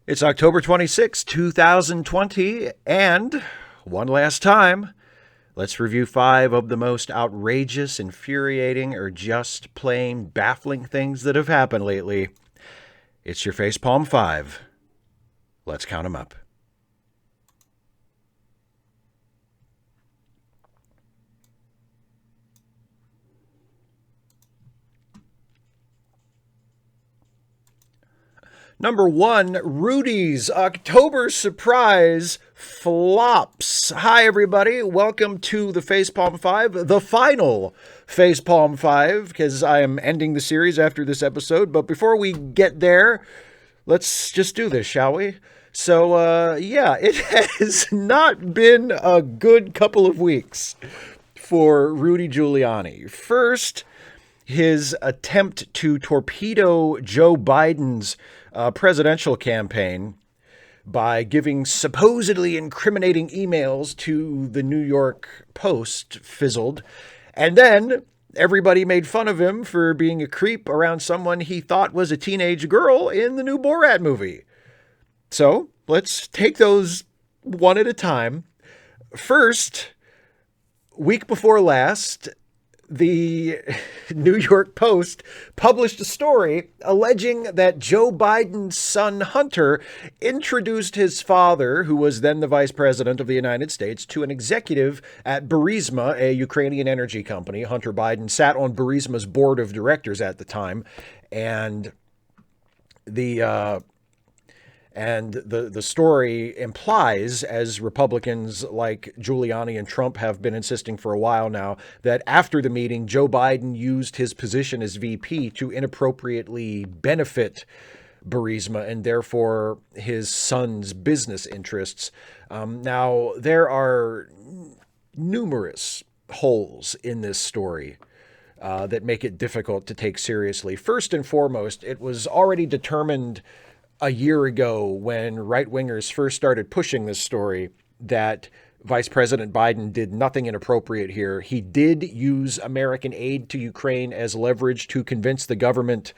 It's October 26, 2020, and one last time, let's review 5 of the most outrageous, infuriating, or just plain baffling things that have happened lately. It's your Facepalm 5. Let's count them up. Number 1, Rudy's October surprise flops. Hi, everybody. Welcome to the Facepalm 5, the final Facepalm 5, because I am ending the series after this episode. But before we get there, let's just do this, shall we? So, it has not been a good couple of weeks for Rudy Giuliani. First, his attempt to torpedo Joe Biden's presidential campaign by giving supposedly incriminating emails to the New York Post fizzled. And then everybody made fun of him for being a creep around someone he thought was a teenage girl in the new Borat movie. So let's take those one at a time. First, week before last, the New York Post published a story alleging that Joe Biden's son Hunter introduced his father, who was then the vice president of the United States, to an executive at Burisma, a Ukrainian energy company. Hunter Biden sat on Burisma's board of directors at the time, and the story implies, as Republicans like Giuliani and Trump have been insisting for a while now, that after the meeting, Joe Biden used his position as VP to inappropriately benefit Burisma and therefore his son's business interests. Now, there are numerous holes in this story that make it difficult to take seriously. First and foremost, it was already determined a year ago, when right-wingers first started pushing this story, that Vice President Biden did nothing inappropriate here. He did use American aid to Ukraine as leverage to convince the government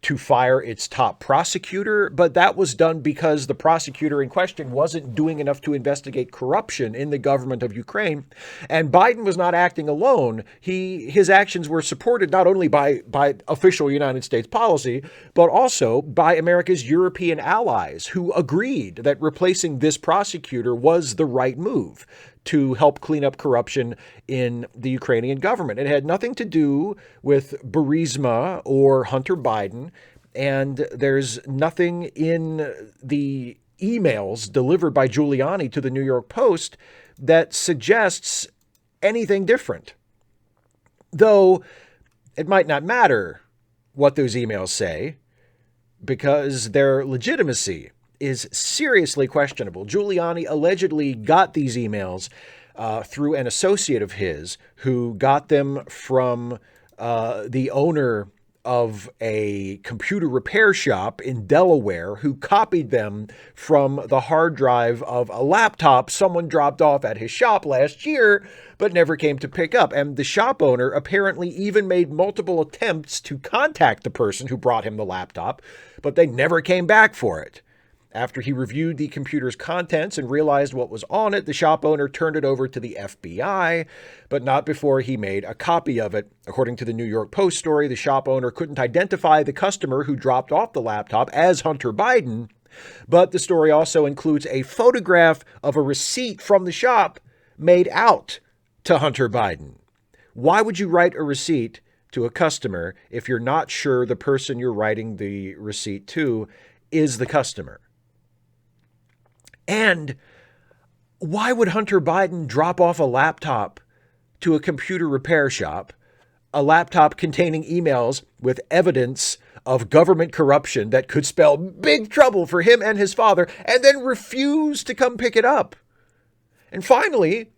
to fire its top prosecutor, but that was done because the prosecutor in question wasn't doing enough to investigate corruption in the government of Ukraine. And Biden was not acting alone. His actions were supported not only by official United States policy, but also by America's European allies, who agreed that replacing this prosecutor was the right move to help clean up corruption in the Ukrainian government. It had nothing to do with Burisma or Hunter Biden, and there's nothing in the emails delivered by Giuliani to the New York Post that suggests anything different. Though it might not matter what those emails say, because their legitimacy is seriously questionable. Giuliani allegedly got these emails through an associate of his who got them from the owner of a computer repair shop in Delaware, who copied them from the hard drive of a laptop someone dropped off at his shop last year, but never came to pick up. And the shop owner apparently even made multiple attempts to contact the person who brought him the laptop, but they never came back for it. After he reviewed the computer's contents and realized what was on it, the shop owner turned it over to the FBI, but not before he made a copy of it. According to the New York Post story, the shop owner couldn't identify the customer who dropped off the laptop as Hunter Biden, but the story also includes a photograph of a receipt from the shop made out to Hunter Biden. Why would you write a receipt to a customer if you're not sure the person you're writing the receipt to is the customer? And why would Hunter Biden drop off a laptop to a computer repair shop, a laptop containing emails with evidence of government corruption that could spell big trouble for him and his father, and then refuse to come pick it up? And finally,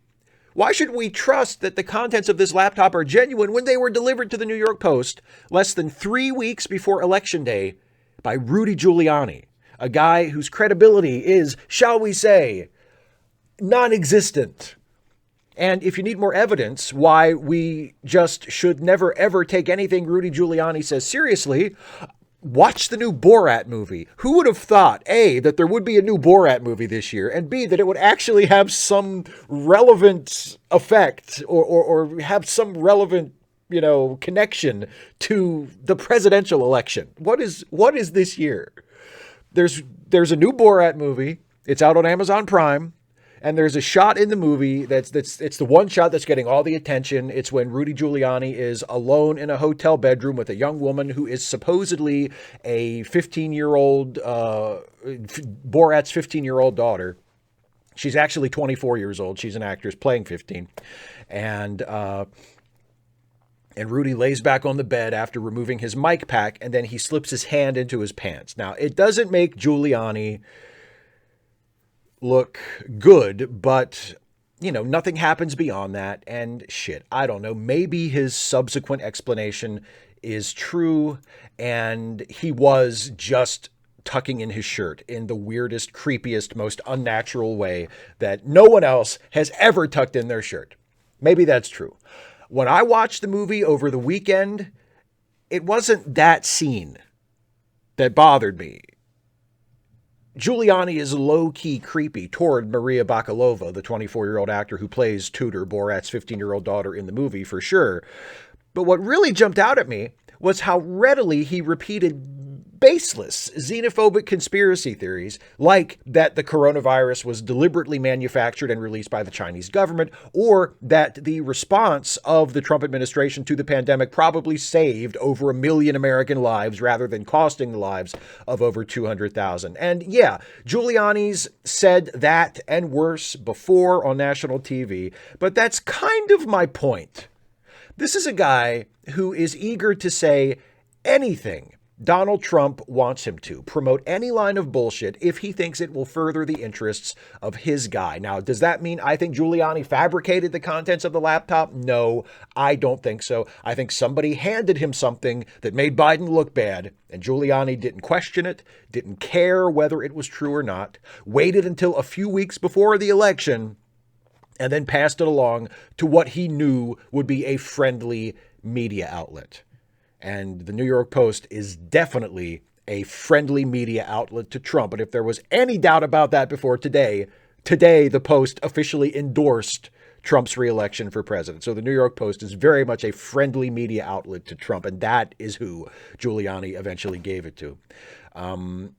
why should we trust that the contents of this laptop are genuine when they were delivered to the New York Post less than 3 weeks before Election Day by Rudy Giuliani, a guy whose credibility is, shall we say, non-existent? And if you need more evidence why we just should never, ever take anything Rudy Giuliani says seriously, watch the new Borat movie. Who would have thought, A, that there would be a new Borat movie this year, and B, that it would actually have some relevant effect or have some relevant, connection to the presidential election? What is this year? There's a new Borat movie. It's out on Amazon Prime. And there's a shot in the movie it's the one shot that's getting all the attention. It's when Rudy Giuliani is alone in a hotel bedroom with a young woman who is supposedly a 15-year-old, Borat's 15-year-old daughter. She's actually 24 years old. She's an actress playing 15. And Rudy lays back on the bed after removing his mic pack, and then he slips his hand into his pants. Now, it doesn't make Giuliani look good, but nothing happens beyond that. And shit, I don't know, maybe his subsequent explanation is true and he was just tucking in his shirt in the weirdest, creepiest, most unnatural way that no one else has ever tucked in their shirt. Maybe that's true. When I watched the movie over the weekend, it wasn't that scene that bothered me. Giuliani is low-key creepy toward Maria Bakalova, the 24-year-old actor who plays Tudor, Borat's 15-year-old daughter in the movie, for sure. But what really jumped out at me was how readily he repeated baseless xenophobic conspiracy theories, like that the coronavirus was deliberately manufactured and released by the Chinese government, or that the response of the Trump administration to the pandemic probably saved over 1 million American lives rather than costing the lives of over 200,000. And yeah, Giuliani's said that and worse before on national TV, but that's kind of my point. This is a guy who is eager to say anything Donald Trump wants him to, promote any line of bullshit if he thinks it will further the interests of his guy. Now, does that mean I think Giuliani fabricated the contents of the laptop? No, I don't think so. I think somebody handed him something that made Biden look bad, and Giuliani didn't question it, didn't care whether it was true or not, waited until a few weeks before the election, and then passed it along to what he knew would be a friendly media outlet. And the New York Post is definitely a friendly media outlet to Trump. And if there was any doubt about that before today, the Post officially endorsed Trump's reelection for president. So the New York Post is very much a friendly media outlet to Trump. And that is who Giuliani eventually gave it to. And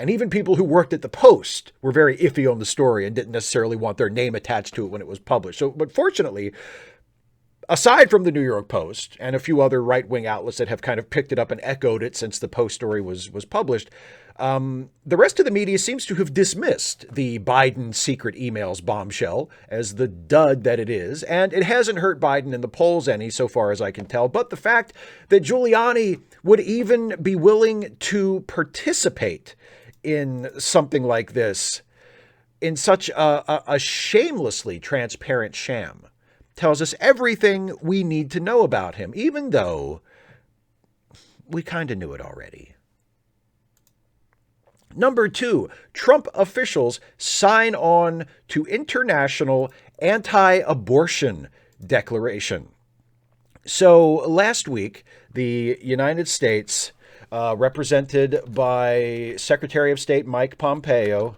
even people who worked at the Post were very iffy on the story and didn't necessarily want their name attached to it when it was published. But fortunately, aside from the New York Post and a few other right-wing outlets that have kind of picked it up and echoed it since the Post story was published, the rest of the media seems to have dismissed the Biden secret emails bombshell as the dud that it is. And it hasn't hurt Biden in the polls any, so far as I can tell. But the fact that Giuliani would even be willing to participate in something like this, in such a shamelessly transparent sham, tells us everything we need to know about him, even though we kind of knew it already. Number 2, Trump officials sign on to international anti-abortion declaration. So last week, the United States, represented by Secretary of State Mike Pompeo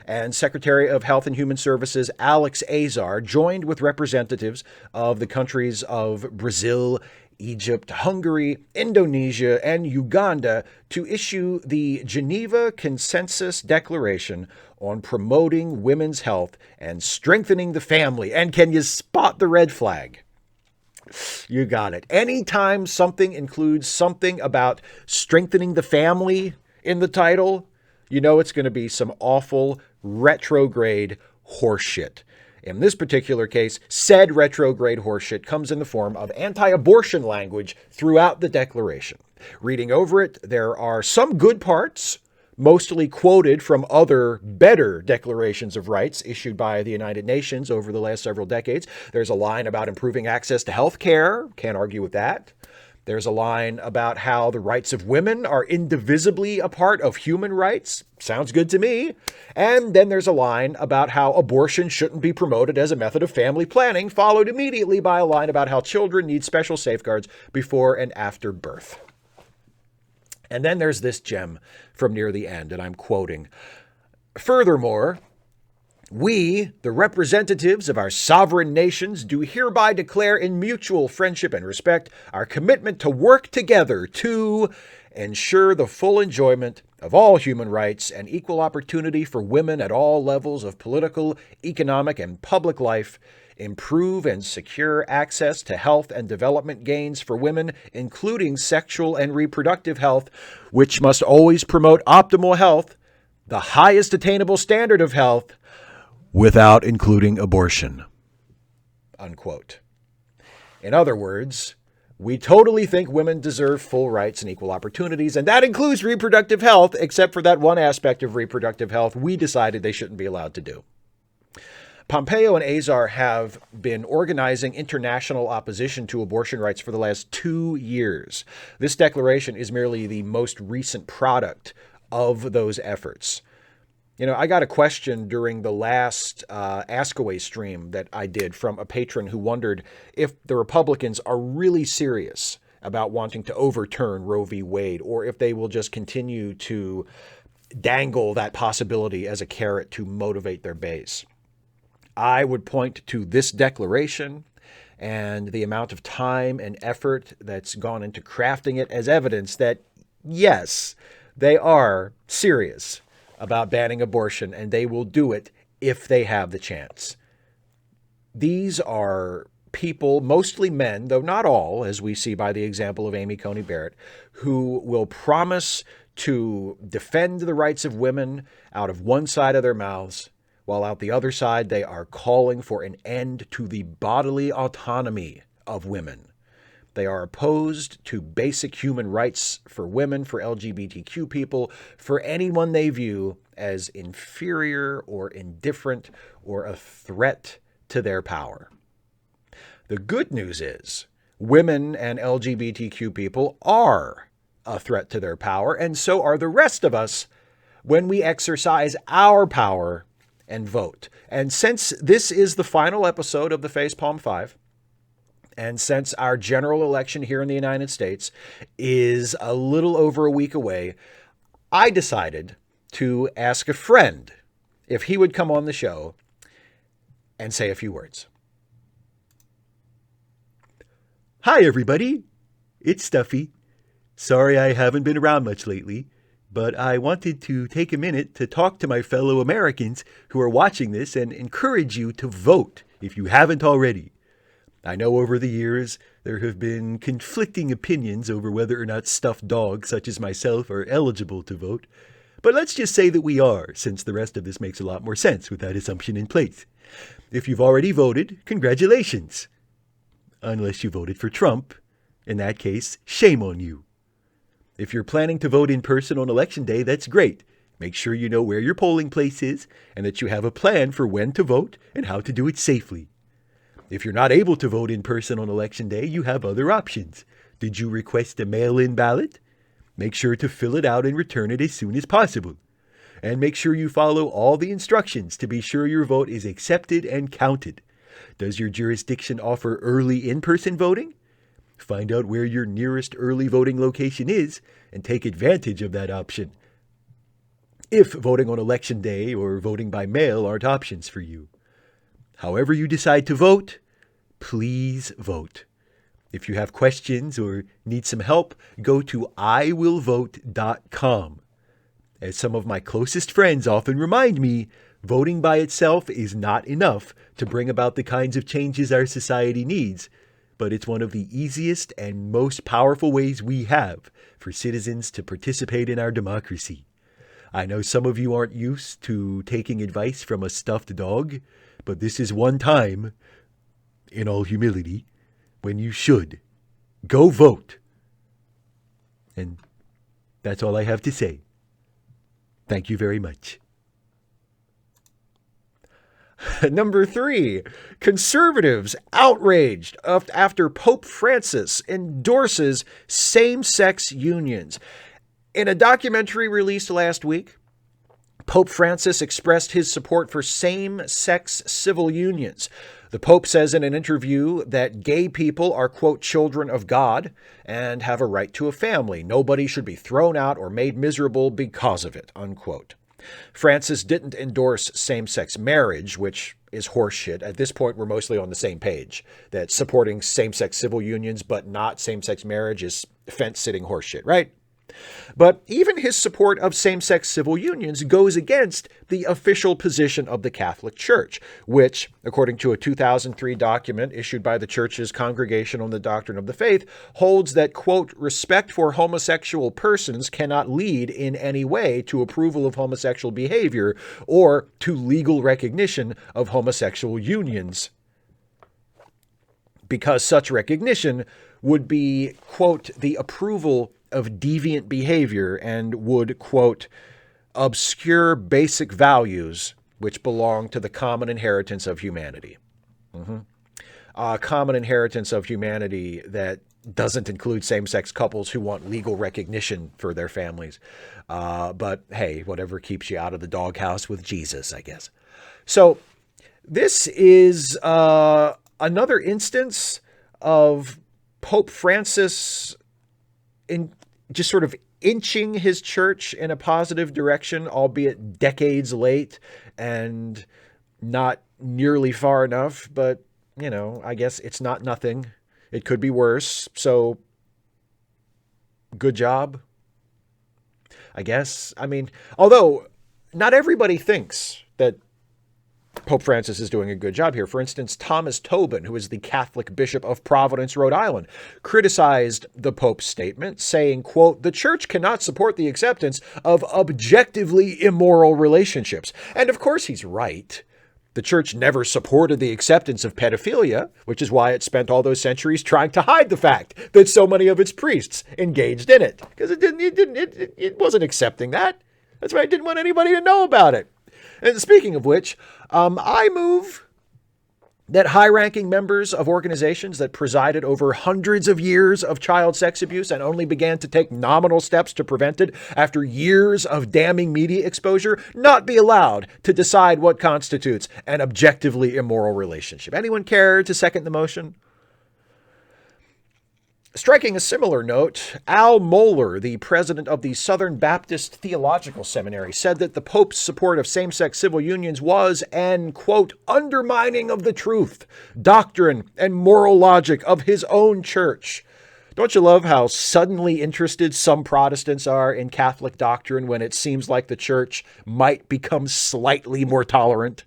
and Secretary of Health and Human Services Alex Azar, joined with representatives of the countries of Brazil, Egypt, Hungary, Indonesia, and Uganda to issue the Geneva Consensus Declaration on promoting women's health and strengthening the family. And can you spot the red flag? You got it. Anytime something includes something about strengthening the family in the title, you know it's going to be some awful retrograde horseshit. In this particular case, said retrograde horseshit comes in the form of anti-abortion language throughout the declaration. Reading over it, there are some good parts, mostly quoted from other better declarations of rights issued by the United Nations over the last several decades. There's a line about improving access to health care. Can't argue with that. There's a line about how the rights of women are indivisibly a part of human rights. Sounds good to me. And then there's a line about how abortion shouldn't be promoted as a method of family planning, followed immediately by a line about how children need special safeguards before and after birth. And then there's this gem from near the end, and I'm quoting, "Furthermore, we, the representatives of our sovereign nations, do hereby declare in mutual friendship and respect our commitment to work together to ensure the full enjoyment of all human rights and equal opportunity for women at all levels of political, economic, and public life, improve and secure access to health and development gains for women, including sexual and reproductive health, which must always promote optimal health, the highest attainable standard of health, without including abortion." Unquote. In other words, we totally think women deserve full rights and equal opportunities, and that includes reproductive health, except for that one aspect of reproductive health we decided they shouldn't be allowed to do. Pompeo and Azar have been organizing international opposition to abortion rights for the last 2 years. This declaration is merely the most recent product of those efforts. You know, I got a question during the last Ask Away stream that I did from a patron who wondered if the Republicans are really serious about wanting to overturn Roe v. Wade, or if they will just continue to dangle that possibility as a carrot to motivate their base. I would point to this declaration and the amount of time and effort that's gone into crafting it as evidence that, yes, they are serious about banning abortion, and they will do it if they have the chance. These are people, mostly men, though not all, as we see by the example of Amy Coney Barrett, who will promise to defend the rights of women out of one side of their mouths, while out the other side they are calling for an end to the bodily autonomy of women. They are opposed to basic human rights for women, for LGBTQ people, for anyone they view as inferior or indifferent or a threat to their power. The good news is women and LGBTQ people are a threat to their power, and so are the rest of us when we exercise our power and vote. And since this is the final episode of the Facepalm 5, and since our general election here in the United States is a little over a week away, I decided to ask a friend if he would come on the show and say a few words. Hi, everybody. It's Stuffy. Sorry I haven't been around much lately, but I wanted to take a minute to talk to my fellow Americans who are watching this and encourage you to vote if you haven't already. I know over the years there have been conflicting opinions over whether or not stuffed dogs such as myself are eligible to vote, but let's just say that we are, since the rest of this makes a lot more sense with that assumption in place. If you've already voted, congratulations. Unless you voted for Trump. In that case, shame on you. If you're planning to vote in person on Election Day, that's great. Make sure you know where your polling place is and that you have a plan for when to vote and how to do it safely. If you're not able to vote in person on Election Day, you have other options. Did you request a mail-in ballot? Make sure to fill it out and return it as soon as possible. And make sure you follow all the instructions to be sure your vote is accepted and counted. Does your jurisdiction offer early in-person voting? Find out where your nearest early voting location is and take advantage of that option. If voting on Election Day or voting by mail aren't options for you. However you decide to vote, please vote. If you have questions or need some help, go to iwillvote.com. As some of my closest friends often remind me, voting by itself is not enough to bring about the kinds of changes our society needs, but it's one of the easiest and most powerful ways we have for citizens to participate in our democracy. I know some of you aren't used to taking advice from a stuffed dog, but this is one time, in all humility, when you should. Go vote. And that's all I have to say. Thank you very much. Number 3, conservatives outraged after Pope Francis endorses same-sex unions. In a documentary released last week, Pope Francis expressed his support for same-sex civil unions. The Pope says in an interview that gay people are, quote, children of God and have a right to a family. Nobody should be thrown out or made miserable because of it, unquote. Francis didn't endorse same-sex marriage, which is horseshit. At this point, we're mostly on the same page, that supporting same-sex civil unions but not same-sex marriage is fence-sitting horseshit, right? But even his support of same-sex civil unions goes against the official position of the Catholic Church, which, according to a 2003 document issued by the Church's Congregation on the Doctrine of the Faith, holds that, quote, respect for homosexual persons cannot lead in any way to approval of homosexual behavior or to legal recognition of homosexual unions, because such recognition would be, quote, the approval of deviant behavior and would, quote, obscure basic values which belong to the common inheritance of humanity. Common inheritance of humanity that doesn't include same-sex couples who want legal recognition for their families. But hey, whatever keeps you out of the doghouse with Jesus, I guess. So this is another instance of Pope Francis in just sort of inching his church in a positive direction, albeit decades late and not nearly far enough. But, you know, I guess it's not nothing. It could be worse. So good job, I guess. I mean, although not everybody thinks that Pope Francis is doing a good job here. For instance, Thomas Tobin, who is the Catholic Bishop of Providence, Rhode Island, criticized the Pope's statement, saying, quote, the Church cannot support the acceptance of objectively immoral relationships. And of course he's right. The Church never supported the acceptance of pedophilia, which is why it spent all those centuries trying to hide the fact that so many of its priests engaged in it. Because it wasn't accepting that. That's why it didn't want anybody to know about it. And speaking of which, I move that high-ranking members of organizations that presided over hundreds of years of child sex abuse and only began to take nominal steps to prevent it after years of damning media exposure not be allowed to decide what constitutes an objectively immoral relationship. Anyone care to second the motion? Striking a similar note, Al Mohler, the president of the Southern Baptist Theological Seminary, said that the Pope's support of same-sex civil unions was an, quote, undermining of the truth, doctrine, and moral logic of his own church. Don't you love how suddenly interested some Protestants are in Catholic doctrine when it seems like the church might become slightly more tolerant?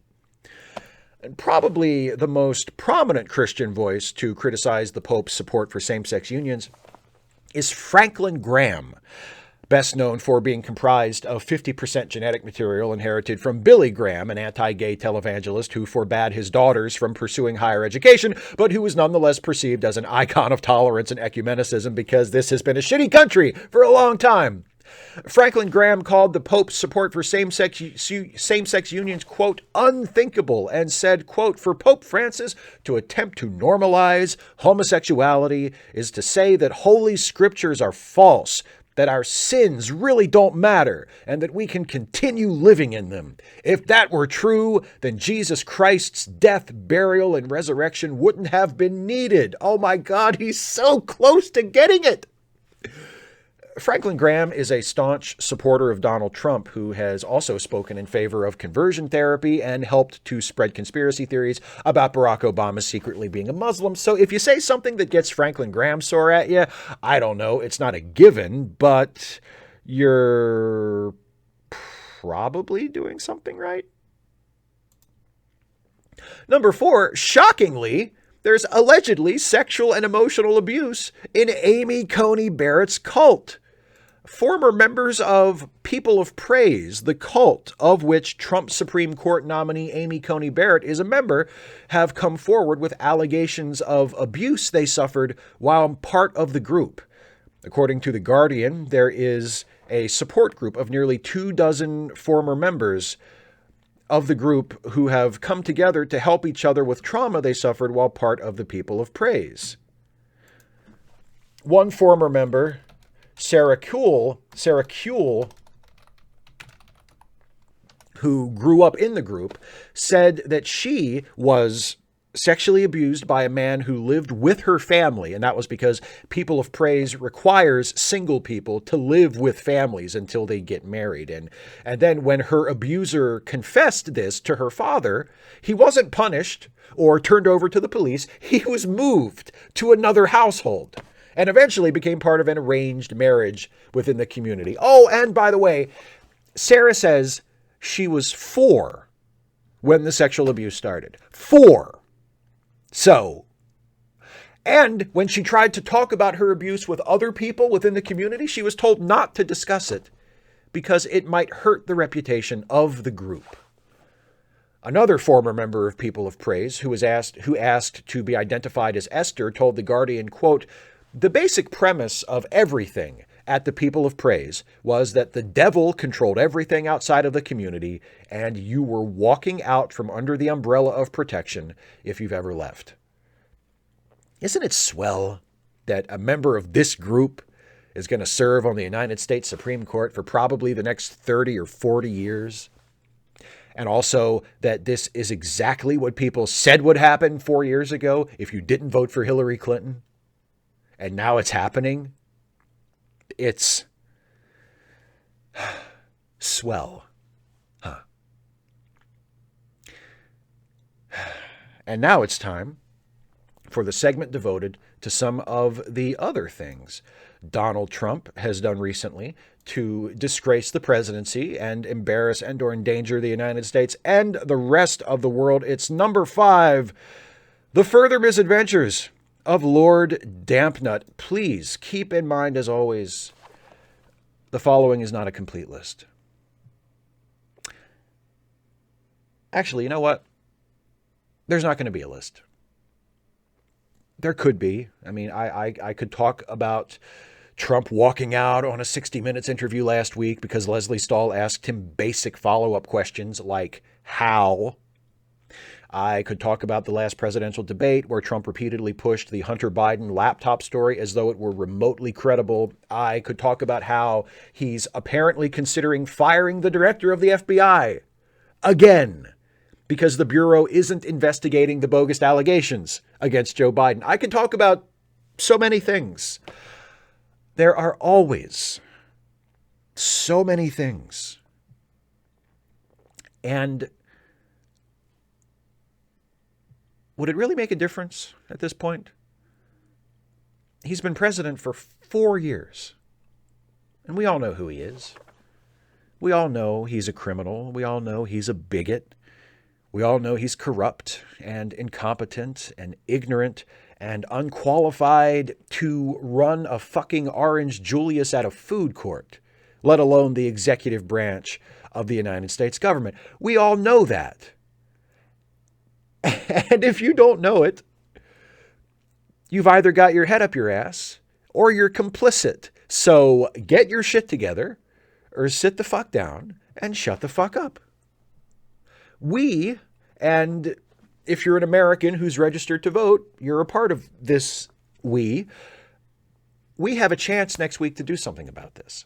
And probably the most prominent Christian voice to criticize the Pope's support for same-sex unions is Franklin Graham, best known for being comprised of 50% genetic material inherited from Billy Graham, an anti-gay televangelist who forbade his daughters from pursuing higher education, but who was nonetheless perceived as an icon of tolerance and ecumenicism because this has been a shitty country for a long time. Franklin Graham called the Pope's support for same-sex unions, quote, unthinkable, and said, quote, for Pope Francis to attempt to normalize homosexuality is to say that holy scriptures are false, that our sins really don't matter, and that we can continue living in them. If that were true, then Jesus Christ's death, burial, and resurrection wouldn't have been needed. Oh my God, he's so close to getting it. Franklin Graham is a staunch supporter of Donald Trump, who has also spoken in favor of conversion therapy and helped to spread conspiracy theories about Barack Obama secretly being a Muslim. So if you say something that gets Franklin Graham sore at you, I don't know, it's not a given, but you're probably doing something right. Number 4, shockingly, there's allegedly sexual and emotional abuse in Amy Coney Barrett's cult. Former members of People of Praise, the cult of which Trump Supreme Court nominee Amy Coney Barrett is a member, have come forward with allegations of abuse they suffered while part of the group. According to The Guardian, there is a support group of nearly 24 former members of the group who have come together to help each other with trauma they suffered while part of the People of Praise. One former member, Sarah Kuehl, who grew up in the group, said that she was sexually abused by a man who lived with her family. And that was because People of Praise requires single people to live with families until they get married. And then when her abuser confessed this to her father, he wasn't punished or turned over to the police. He was moved to another household and eventually became part of an arranged marriage within the community. Oh, and by the way, Sarah says she was 4 when the sexual abuse started. 4. So, and when she tried to talk about her abuse with other people within the community, she was told not to discuss it because it might hurt the reputation of the group. Another former member of People of Praise who asked to be identified as Esther told The Guardian, quote, "The basic premise of everything at the People of Praise was that the devil controlled everything outside of the community, and you were walking out from under the umbrella of protection if you've ever left." Isn't it swell that a member of this group is going to serve on the United States Supreme Court for probably the next 30 or 40 years? And also that this is exactly what people said would happen 4 years ago if you didn't vote for Hillary Clinton. And now it's happening. It's swell. Huh. And now it's time for the segment devoted to some of the other things Donald Trump has done recently to disgrace the presidency and embarrass and/or endanger the United States and the rest of the world. It's number 5, the further misadventures of Lord Dampnut. Please keep in mind, as always, the following is not a complete list. Actually, you know what? There's not going to be a list. There could be. I mean, I could talk about Trump walking out on a 60 Minutes interview last week because Leslie Stahl asked him basic follow-up questions like how. I could talk about the last presidential debate where Trump repeatedly pushed the Hunter Biden laptop story as though it were remotely credible. I could talk about how he's apparently considering firing the director of the FBI again because the Bureau isn't investigating the bogus allegations against Joe Biden. I could talk about so many things. There are always so many things. And would it really make a difference at this point? He's been president for 4 years. And we all know who he is. We all know he's a criminal. We all know he's a bigot. We all know he's corrupt and incompetent and ignorant and unqualified to run a fucking Orange Julius at a food court, let alone the executive branch of the United States government. We all know that. And if you don't know it, you've either got your head up your ass or you're complicit. So get your shit together or sit the fuck down and shut the fuck up. We, and if you're an American who's registered to vote, you're a part of this we have a chance next week to do something about this.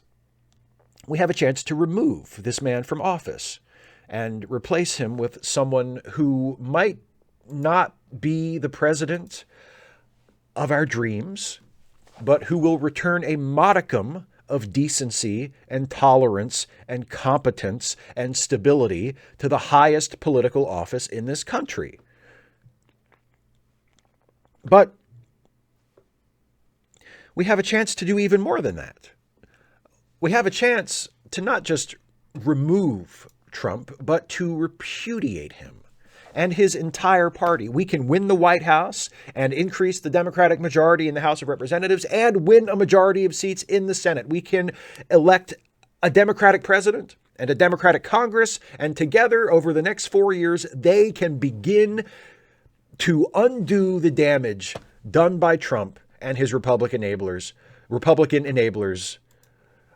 We have a chance to remove this man from office and replace him with someone who might not be the president of our dreams, but who will return a modicum of decency and tolerance and competence and stability to the highest political office in this country. But we have a chance to do even more than that. We have a chance to not just remove Trump, but to repudiate him and his entire party. We can win the White House and increase the Democratic majority in the House of Representatives and win a majority of seats in the Senate. We can elect a Democratic president and a Democratic Congress, and together over the next 4 years, they can begin to undo the damage done by Trump and his Republican enablers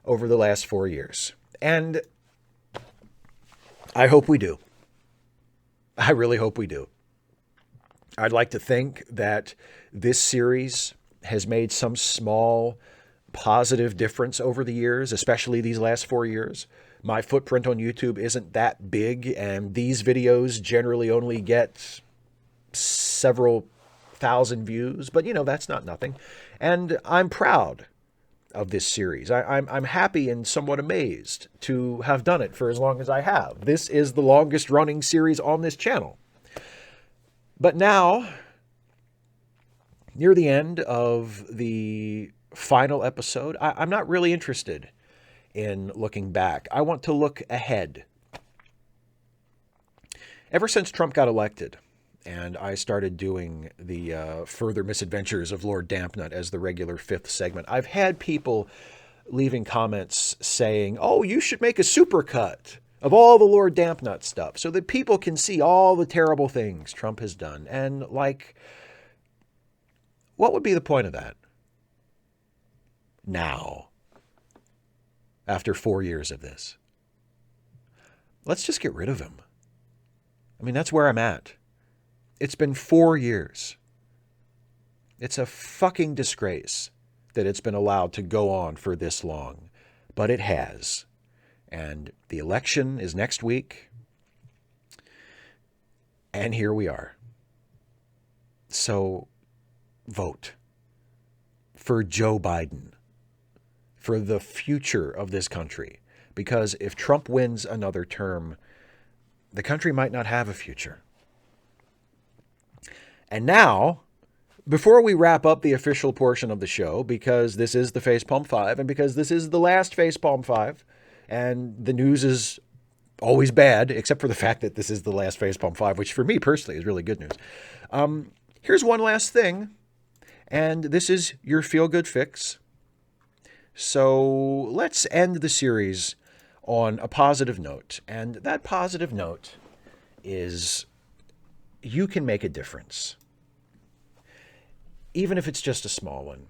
over the last 4 years. And I hope we do. I really hope we do. I'd like to think that this series has made some small positive difference over the years, especially these last 4 years. My footprint on YouTube isn't that big, and these videos generally only get several thousand views, but that's not nothing. And I'm proud of this series. I'm happy and somewhat amazed to have done it for as long as I have. This is the longest running series on this channel. But now, near the end of the final episode, I'm not really interested in looking back. I want to look ahead. Ever since Trump got elected, and I started doing the further misadventures of Lord Dampnut as the regular fifth segment, I've had people leaving comments saying, oh, you should make a supercut of all the Lord Dampnut stuff so that people can see all the terrible things Trump has done. And, what would be the point of that? Now, after 4 years of this, let's just get rid of him. I mean, that's where I'm at. It's been 4 years. It's a fucking disgrace that it's been allowed to go on for this long, but it has. And the election is next week, and here we are. So vote for Joe Biden, for the future of this country, because if Trump wins another term, the country might not have a future. And now, before we wrap up the official portion of the show, because this is the Facepalm 5, and because this is the last Facepalm 5, and the news is always bad, except for the fact that this is the last Facepalm 5, which for me personally is really good news. Here's one last thing, and this is your feel-good fix. So let's end the series on a positive note, and that positive note is you can make a difference, even if it's just a small one.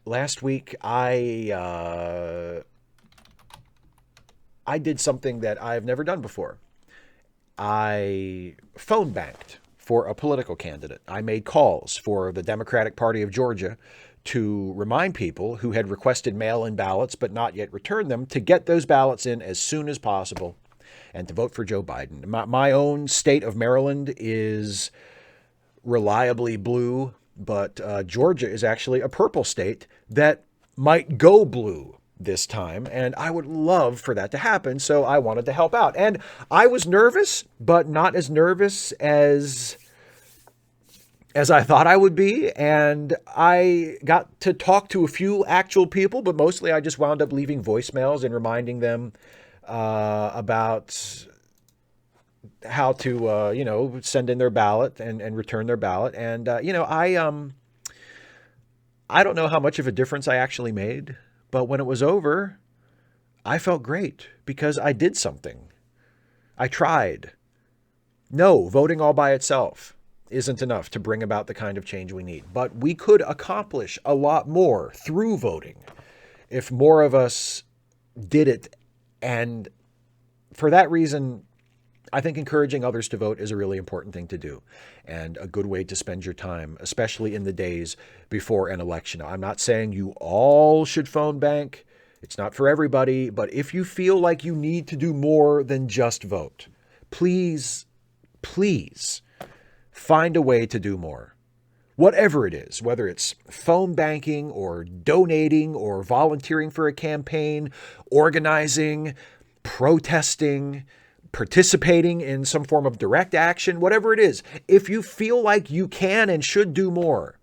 Last week, I did something that I've never done before. I phone banked for a political candidate. I made calls for the Democratic Party of Georgia to remind people who had requested mail-in ballots but not yet returned them to get those ballots in as soon as possible and to vote for Joe Biden. My own state of Maryland is reliably blue, but Georgia is actually a purple state that might go blue this time, and I would love for that to happen, so I wanted to help out. And I was nervous, but not as nervous as I thought I would be, and I got to talk to a few actual people, but mostly I just wound up leaving voicemails and reminding them about how to, send in their ballot and return their ballot. And, I don't know how much of a difference I actually made, but when it was over, I felt great because I did something. I tried. No, voting all by itself isn't enough to bring about the kind of change we need, but we could accomplish a lot more through voting if more of us did it. And for that reason, I think encouraging others to vote is a really important thing to do and a good way to spend your time, especially in the days before an election. I'm not saying you all should phone bank. It's not for everybody, but if you feel like you need to do more than just vote, please, please find a way to do more. Whatever it is, whether it's phone banking or donating or volunteering for a campaign, organizing, protesting, participating in some form of direct action, whatever it is, if you feel like you can and should do more,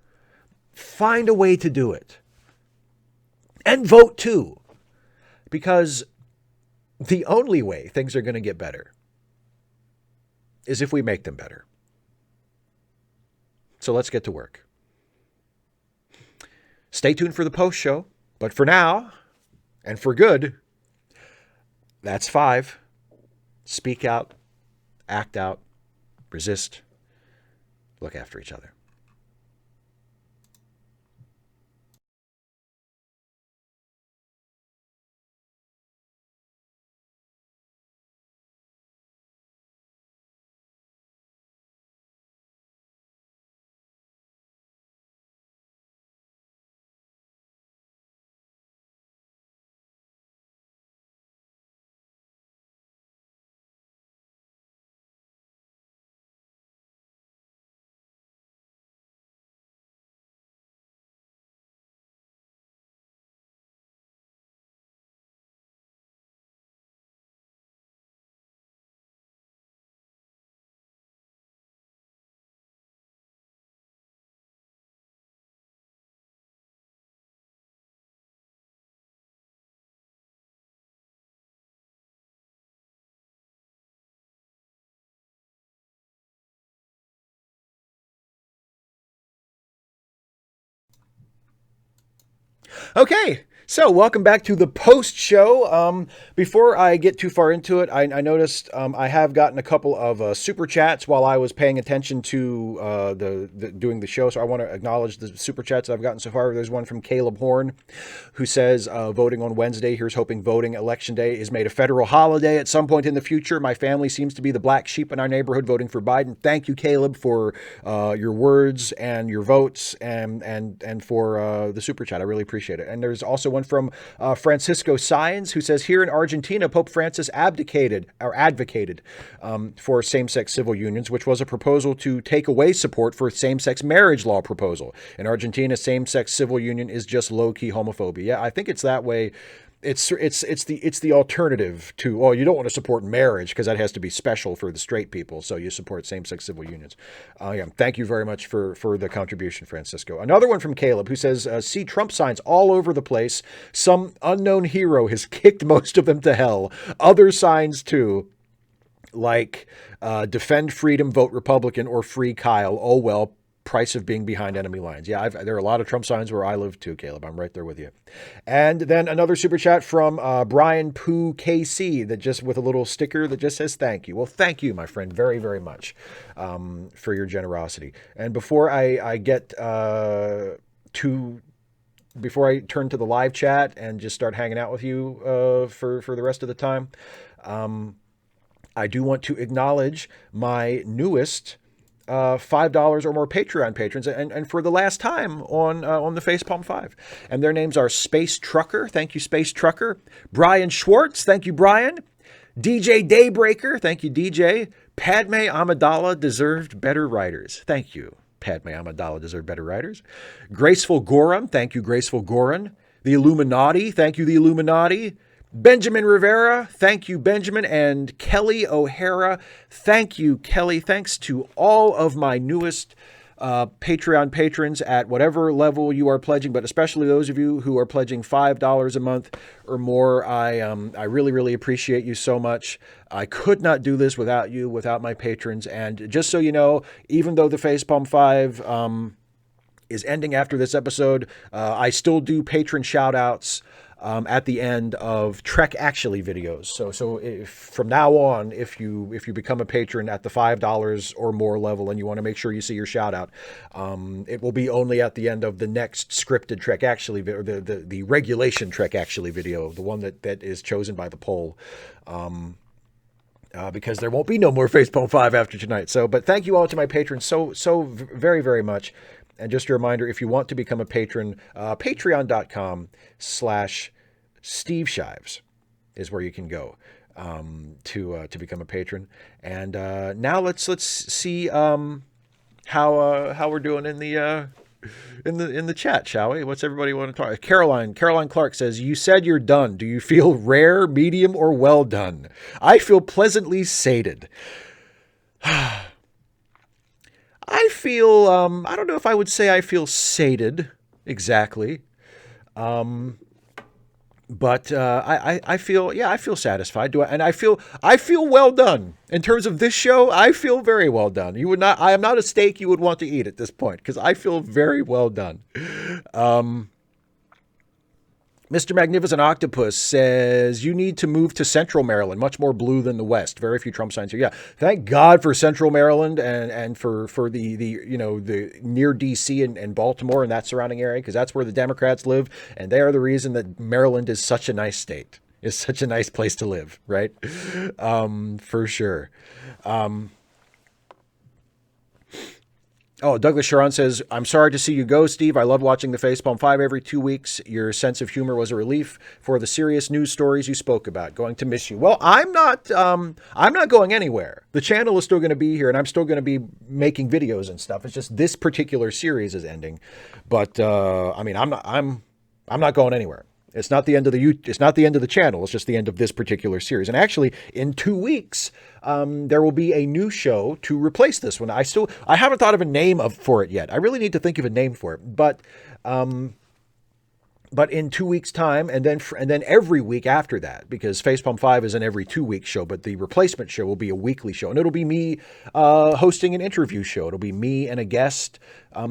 find a way to do it. And vote too, because the only way things are going to get better is if we make them better. So let's get to work. Stay tuned for the post show, but for now, and for good, that's 5. Speak out, act out, resist, look after each other. Okay, so welcome back to the post show. Before I get too far into it, I noticed I have gotten a couple of super chats while I was paying attention to the doing the show. So I want to acknowledge the super chats I've gotten so far. There's one from Caleb Horn, who says voting on Wednesday. Here's hoping voting election day is made a federal holiday at some point in the future. My family seems to be the black sheep in our neighborhood voting for Biden. Thank you, Caleb, for your words and your votes and for the super chat. I really appreciate it. And there's also one from Francisco Science, who says, here in Argentina, Pope Francis advocated for same-sex civil unions, which was a proposal to take away support for same-sex marriage law proposal. In Argentina, same-sex civil union is just low-key homophobia. Yeah, I think it's that way. It's the alternative to, oh, you don't want to support marriage because that has to be special for the straight people, so you support same-sex civil unions. Yeah, thank you very much for the contribution, Francisco. Another one from Caleb, who says, see Trump signs all over the place. Some unknown hero has kicked most of them to hell. Other signs too, like defend freedom, vote Republican, or free Kyle. Oh well, price of being behind enemy lines. Yeah, there are a lot of Trump signs where I live too, Caleb. I'm right there with you. And then another super chat from Brian Pooh KC, that just with a little sticker that just says thank you. Well, thank you, my friend, very, very much for your generosity. And before I get before I turn to the live chat and just start hanging out with you for the rest of the time, I do want to acknowledge my newest $5 or more Patreon patrons, and for the last time on the Facepalm 5. And their names are Space Trucker, thank you, Space Trucker. Brian Schwartz, thank you, Brian. DJ Daybreaker, thank you, DJ. Padme Amidala, deserved better writers. Thank you, Padme Amidala, deserved better writers. Graceful Goran, thank you, Graceful Goran. The Illuminati, thank you, the Illuminati. Benjamin Rivera, thank you, Benjamin. And Kelly O'Hara, thank you, Kelly. Thanks to all of my newest Patreon patrons at whatever level you are pledging, but especially those of you who are pledging $5 a month or more. I really, really appreciate you so much. I could not do this without you, without my patrons. And just so you know, even though the Facepalm 5 is ending after this episode, I still do patron shout outs at the end of Trek Actually videos. So if, from now on, if you become a patron at the $5 or more level and you want to make sure you see your shout out, it will be only at the end of the next scripted Trek Actually video, the regulation Trek Actually video, the one that is chosen by the poll. Because there won't be no more Facepalm 5 after tonight. But thank you all to my patrons so very, very much. And just a reminder, if you want to become a patron, patreon.com/Steve Shives is where you can go to become a patron. And now let's see how we're doing in the chat, shall we? What's everybody want to talk? Caroline Clark says, you said you're done. Do you feel rare, medium, or well done? I feel pleasantly sated. I feel, I don't know if I would say I feel sated exactly. But I feel, yeah, I feel satisfied. And I feel well done. In terms of this show, I feel very well done. I am not a steak you would want to eat at this point, because I feel very well done. Mr. Magnificent Octopus says, you need to move to Central Maryland, much more blue than the West. Very few Trump signs here. Yeah, thank God for Central Maryland and for the near D.C. and Baltimore and that surrounding area, because that's where the Democrats live, and they are the reason that Maryland is such a nice state, is such a nice place to live, right? For sure. Oh, Douglas Sharon says, I'm sorry to see you go, Steve. I love watching the Facepalm 5 every 2 weeks. Your sense of humor was a relief for the serious news stories you spoke about. Going to miss you. Well, I'm not going anywhere. The channel is still going to be here, and I'm still going to be making videos and stuff. It's just this particular series is ending. But I mean, I'm not going anywhere. It's not the end of the channel. It's just the end of this particular series. And actually, in 2 weeks, there will be a new show to replace this one. I haven't thought of a name for it yet. I really need to think of a name for it. But But in 2 weeks' time, and then every week after that, because Facepalm 5 is an every 2 week show, but the replacement show will be a weekly show, and it'll be me hosting an interview show. It'll be me and a guest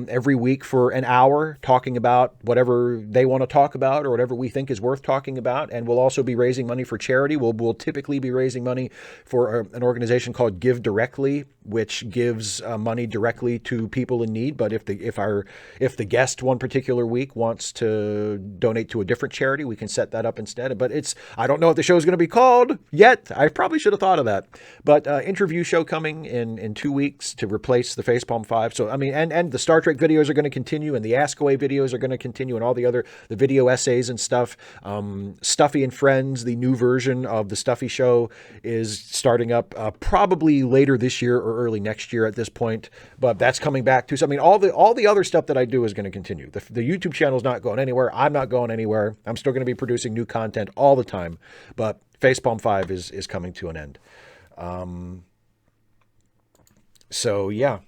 every week for an hour talking about whatever they want to talk about or whatever we think is worth talking about. And we'll also be raising money for charity. We'll typically be raising money for an organization called Give Directly, which gives money directly to people in need. But if the guest one particular week wants to donate to a different charity, we can set that up instead. But I don't know what the show is going to be called yet. I probably should have thought of that. But interview show coming in 2 weeks to replace the Facepalm 5. So I mean, and the Star Trek videos are going to continue, and the Ask Away videos are going to continue, and all the video essays and stuff. Stuffy and Friends, the new version of the Stuffy Show, is starting up probably later this year or early next year at this point. But that's coming back too. So I mean, all the other stuff that I do is going to continue. The YouTube channel is not going anywhere. I'm not going anywhere. I'm still going to be producing new content all the time. But Facepalm 5 is coming to an end. So yeah.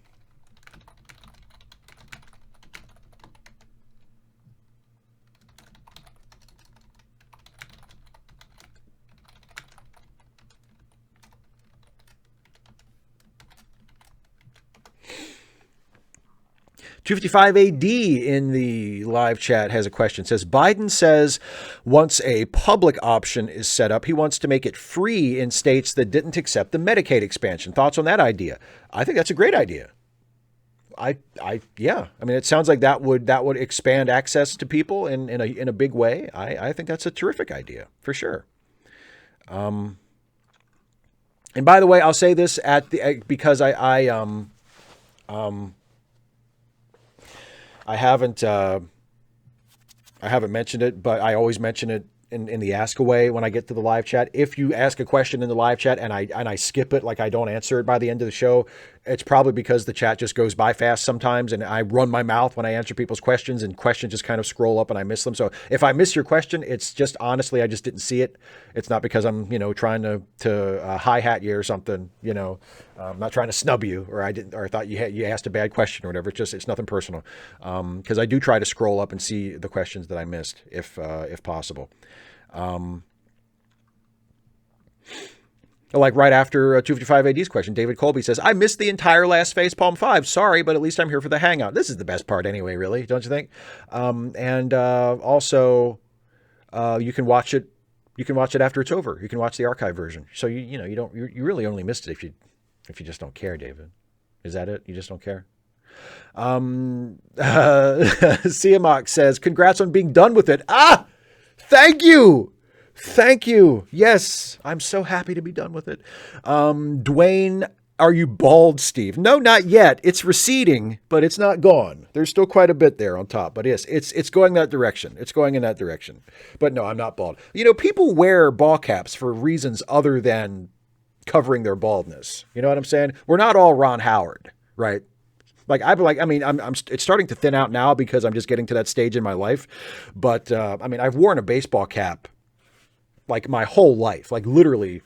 $255 AD in the live chat has a question. It says, Biden says once a public option is set up, he wants to make it free in states that didn't accept the Medicaid expansion. Thoughts on that idea? I think that's a great idea. Yeah. I mean, it sounds like that would expand access to people in a big way. I think that's a terrific idea for sure. And by the way, I'll say this because I haven't mentioned it, but I always mention it in the Ask Away when I get to the live chat. If you ask a question in the live chat and I skip it, like I don't answer it by the end of the show, it's probably because the chat just goes by fast sometimes, and I run my mouth when I answer people's questions, and questions just kind of scroll up and I miss them. So if I miss your question, it's just honestly I just didn't see it. It's not because I'm trying to hi-hat you or something. I'm not trying to snub you, or I thought you asked a bad question or whatever. It's nothing personal, because I do try to scroll up and see the questions that I missed if possible. Like right after 255 AD's question, David Colby says, I missed the entire last Facepalm 5. Sorry, but at least I'm here for the hangout. This is the best part anyway, really, don't you think? Also, you can watch it. You can watch it after it's over. You can watch the archive version. So you really only missed it if you just don't care, David. Is that it? You just don't care? Siamak says, congrats on being done with it. Thank you. Thank you. Yes, I'm so happy to be done with it. Dwayne, are you bald, Steve? No, not yet. It's receding, but it's not gone. There's still quite a bit there on top, but yes, it's going that direction. It's going in that direction. But no, I'm not bald. People wear ball caps for reasons other than covering their baldness. You know what I'm saying? We're not all Ron Howard, right? It's starting to thin out now because I'm just getting to that stage in my life. But I've worn a baseball cap like my whole life, like literally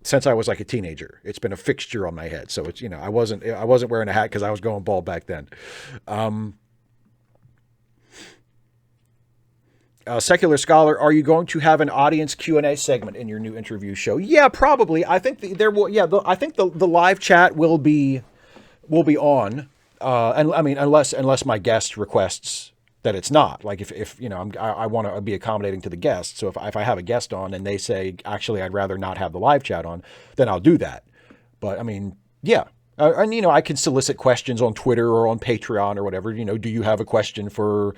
since I was like a teenager. It's been a fixture on my head. So it's, I wasn't wearing a hat because I was going bald back then. Secular Scholar, are you going to have an audience Q&A segment in your new interview show? Yeah, probably. I think there will. Yeah, I think the live chat will be on, and unless my guest requests that it's not. Like if I want to be accommodating to the guest. So if I have a guest on and they say, actually, I'd rather not have the live chat on, then I'll do that. But yeah. And I can solicit questions on Twitter or on Patreon or whatever. Do you have a question for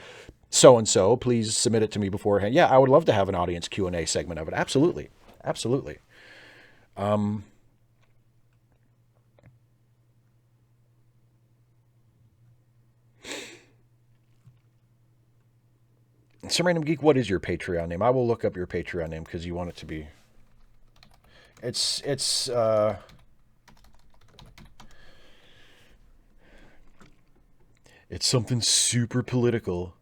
so-and-so? Please submit it to me beforehand. Yeah, I would love to have an audience Q&A segment of it. Absolutely. Absolutely. Some Random Geek, what is your Patreon name? I will look up your Patreon name because you want it to be. It's something super political.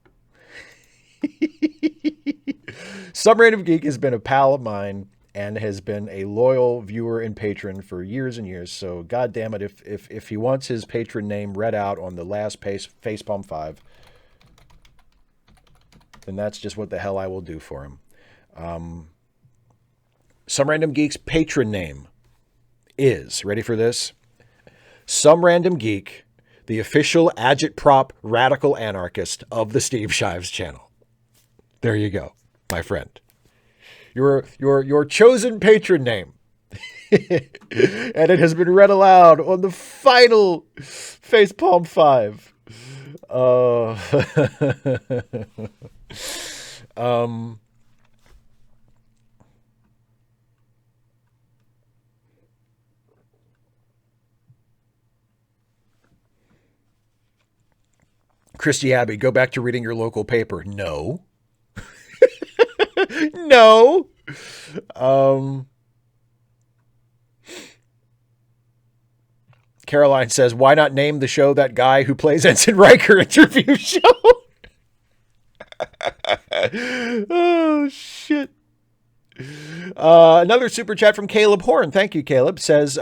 Some Random Geek has been a pal of mine and has been a loyal viewer and patron for years and years. So, God damn it, if he wants his patron name read out on the last Facepalm 5, then that's just what the hell I will do for him. Some Random Geek's patron name is, ready for this? Some Random Geek, the official agitprop radical anarchist of the Steve Shives channel. There you go, my friend. Your chosen patron name. And it has been read aloud on the final Facepalm 5. Christy Abbey, go back to reading your local paper. No. No. Caroline says, why not name the show that guy who plays Ensign Riker interview show? Oh, shit. Another super chat from Caleb Horn. Thank you, Caleb. Says,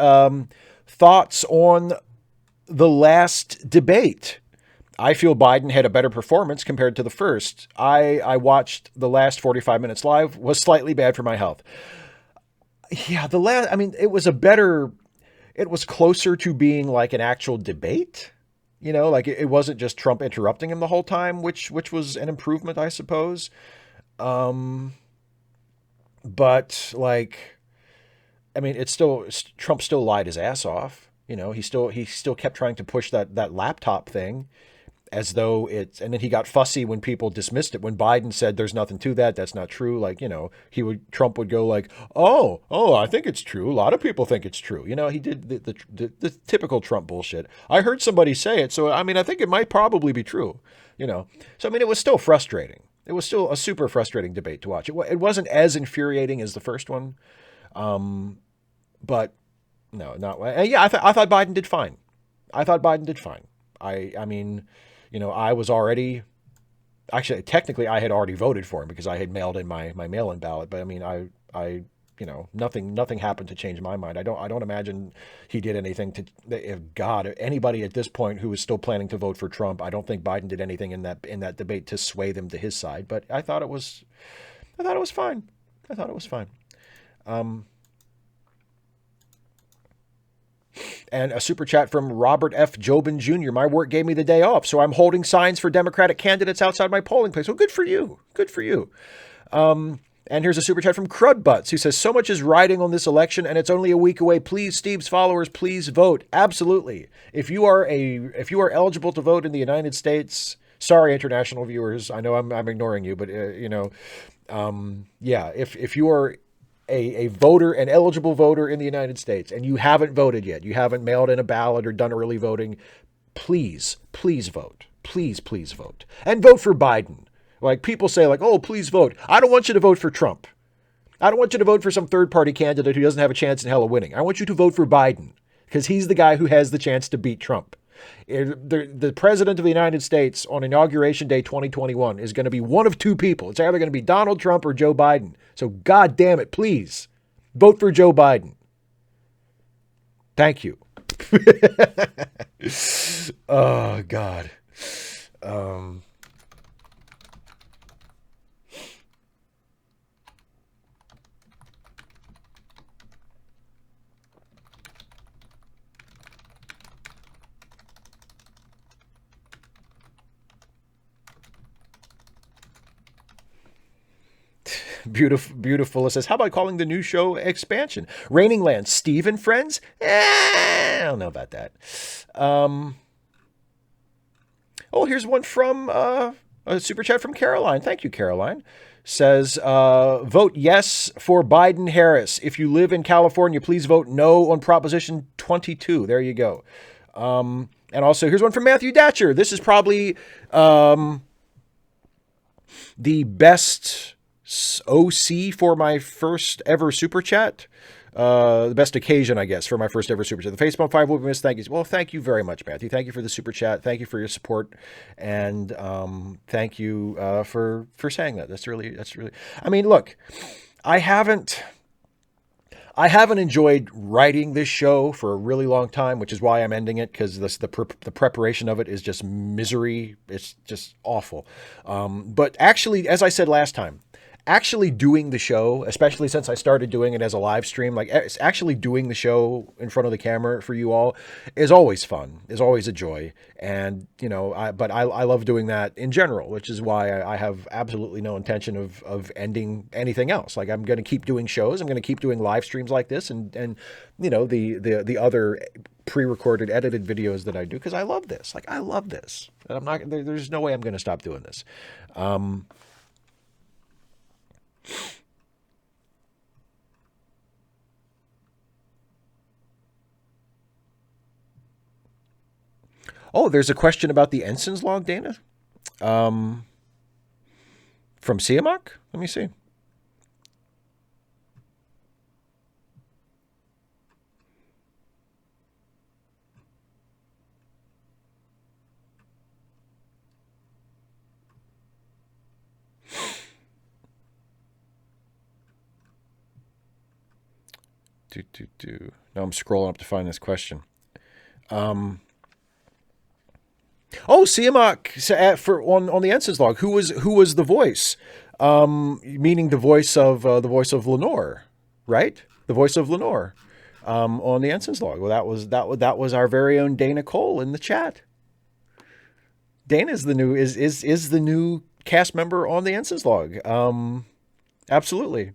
thoughts on the last debate. I feel Biden had a better performance compared to the first. I watched the last 45 minutes live. Was slightly bad for my health. Yeah, it was it was closer to being like an actual debate. You know, like it wasn't just Trump interrupting him the whole time, which was an improvement, I suppose. But like, I mean, Trump still lied his ass off. You know, he still kept trying to push that laptop thing as though and then he got fussy when people dismissed it. When Biden said there's nothing to that, that's not true. Like, you know, Trump would go like, oh, I think it's true. A lot of people think it's true. You know, he did the typical Trump bullshit. I heard somebody say it. So, I mean, I think it might probably be true, you know? So, I mean, it was still frustrating. It was still a super frustrating debate to watch. It wasn't as infuriating as the first one. But no, not, yeah, I thought Biden did fine. I mean, you know, I was technically I had already voted for him because I had mailed in my mail-in ballot. But I mean, I you know, nothing happened to change my mind. I don't imagine he did anything if anybody at this point who is still planning to vote for Trump, I don't think Biden did anything in that debate to sway them to his side. But I thought it was fine. And a super chat from Robert F. Jobin Jr. My work gave me the day off, so I'm holding signs for Democratic candidates outside my polling place. Well, good for you. Good for you. And here's a super chat from Crud Butts, who says, so much is riding on this election, and it's only a week away. Please, Steve's followers, please vote. Absolutely. If you are eligible to vote in the United States, sorry, international viewers, I know I'm ignoring you, but you know, yeah, if you are a voter, an eligible voter in the United States, and you haven't voted yet, you haven't mailed in a ballot or done early voting, please vote. Please vote. And vote for Biden. Like, people say, like, oh, please vote. I don't want you to vote for Trump. I don't want you to vote for some third-party candidate who doesn't have a chance in hell of winning. I want you to vote for Biden because he's the guy who has the chance to beat Trump. The president of the United States on Inauguration Day 2021 is going to be one of two people. It's either going to be Donald Trump or Joe Biden. So, God damn it, please vote for Joe Biden. Thank you. Oh, God. Beautiful. It says, how about calling the new show Expansion? Raining Land, Steve and Friends? I don't know about that. Oh, here's one from a super chat from Caroline. Thank you, Caroline. Says, vote yes for Biden-Harris. If you live in California, please vote no on Proposition 22. There you go. And also, here's one from Matthew Datcher. This is probably the best OC for my first ever super chat. The best occasion, I guess, for my first ever super chat. The Facepalm 5 will be missed. Thank you. Well, thank you very much, Matthew. Thank you for the super chat. Thank you for your support. And thank you for saying that. That's really, I mean, look, I I haven't enjoyed writing this show for a really long time, which is why I'm ending it, because the preparation of it is just misery. It's just awful. But actually, as I said last time, actually doing the show, especially since I started doing it as a live stream, like actually doing the show in front of the camera for you all is always fun, is always a joy. And, you know, I love doing that in general, which is why I have absolutely no intention of ending anything else. Like, I'm going to keep doing shows. I'm going to keep doing live streams like this and, you know, the other pre-recorded edited videos that I do, because I love this. Like, I love this. And I'm not, there's no way I'm going to stop doing this. Oh, there's a question about the Ensign's log, Dana. From Siamak? Let me see. Now I'm scrolling up to find this question. Oh, Siamak for on the Ensign's log. Who was the voice? Meaning the voice of Lenore, right? The voice of Lenore on the Ensign's log. Well, that was our very own Dana Cole in the chat. Dana's the new is the new cast member on the Ensign's log. Absolutely.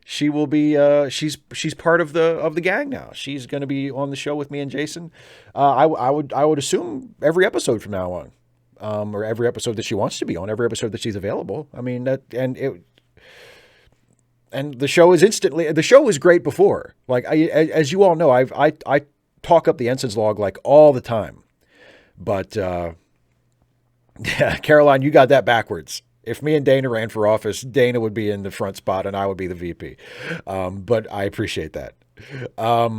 She will be. She's part of the gang now. She's going to be on the show with me and Jason. I would assume every episode from now on, or every episode that she wants to be on, every episode that she's available. I mean that, and the show was great before. Like as you all know, I talk up the Ensign's log like all the time, but yeah, Caroline, you got that backwards. If me and Dana ran for office, Dana would be in the front spot and I would be the VP. But I appreciate that. But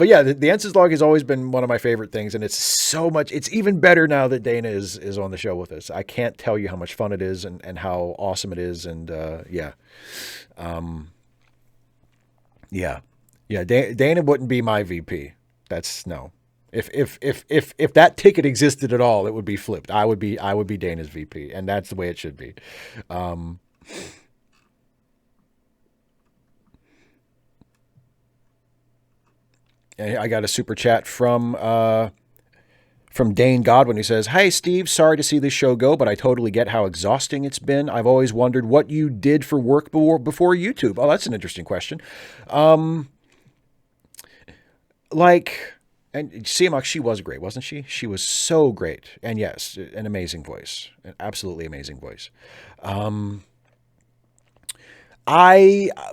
yeah, the Ensign's log has always been one of my favorite things. And it's even better now that Dana is on the show with us. I can't tell you how much fun it is and how awesome it is. And yeah. Yeah. Dana wouldn't be my VP. That's no. If that ticket existed at all, it would be flipped. I would be Dana's VP, and that's the way it should be. I got a super chat from Dane Godwin, who says, "Hey Steve, sorry to see this show go, but I totally get how exhausting it's been. I've always wondered what you did for work before YouTube." Oh, that's an interesting question. And Siamak, she was great, wasn't she? She was so great. And yes, an amazing voice. An absolutely amazing voice.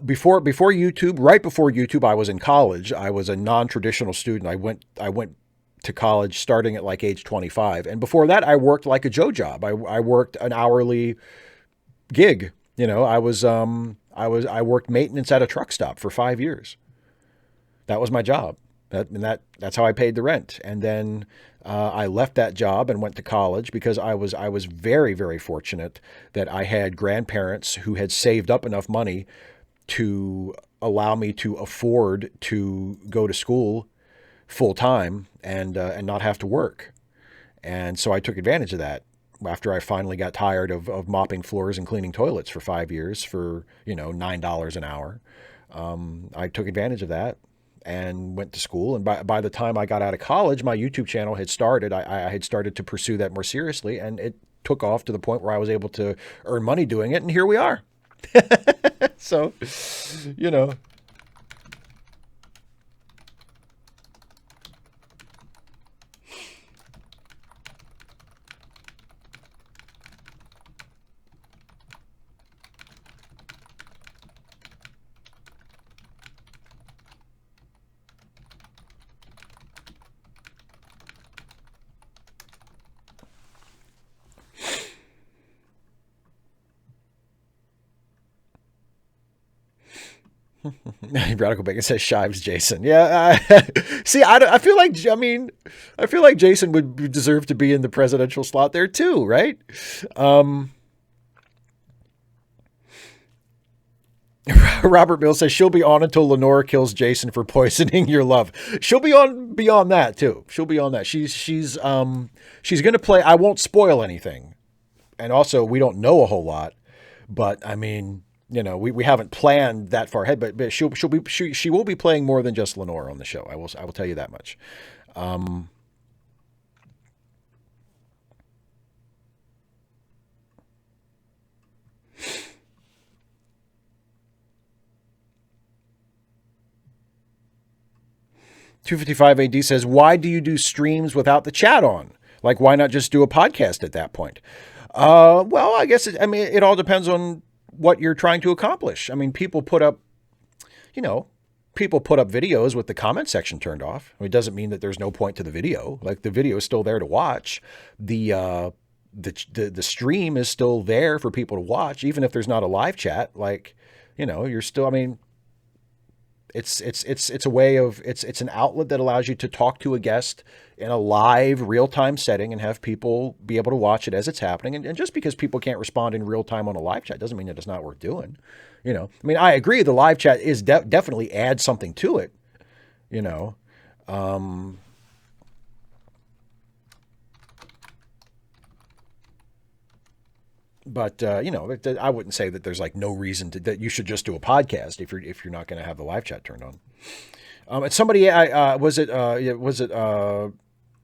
Before YouTube, right before YouTube, I was in college. I was a non-traditional student. I went to college starting at like age 25. And before that, I worked like a Joe job. I worked an hourly gig. You know, I worked maintenance at a truck stop for 5 years. That was my job. That's how I paid the rent. And then I left that job and went to college because I was very, very fortunate that I had grandparents who had saved up enough money to allow me to afford to go to school full time and not have to work. And so I took advantage of that after I finally got tired of mopping floors and cleaning toilets for 5 years for, $9 an hour. I took advantage of that and went to school. And by the time I got out of college, my YouTube channel had started. I had started to pursue that more seriously, and it took off to the point where I was able to earn money doing it. And here we are. So, Radical Bacon says Shives Jason. Yeah. See, I feel like Jason would deserve to be in the presidential slot there too, right? Robert Bill says she'll be on until Lenore kills Jason for poisoning your love. She'll be on beyond that too. She'll be on that. She's going to play. I won't spoil anything, and also we don't know a whole lot. But I mean, we haven't planned that far ahead. But she will be playing more than just Lenore on the show. I will tell you that much. 255 AD says, why do you do streams without the chat on? Like, why not just do a podcast at that point? Well, I guess, it all depends on what you're trying to accomplish. I mean, people put up videos with the comment section turned off. It doesn't mean that there's no point to the video. Like, the video is still there to watch. The stream is still there for people to watch, even if there's not a live chat. Like, you're still, it's a way of, it's an outlet that allows you to talk to a guest in a live real-time setting and have people be able to watch it as it's happening. And just because people can't respond in real time on a live chat doesn't mean that it's not worth doing. I agree. The live chat is definitely adds something to it, But I wouldn't say that there's like no reason that you should just do a podcast if you're not going to have the live chat turned on. And somebody,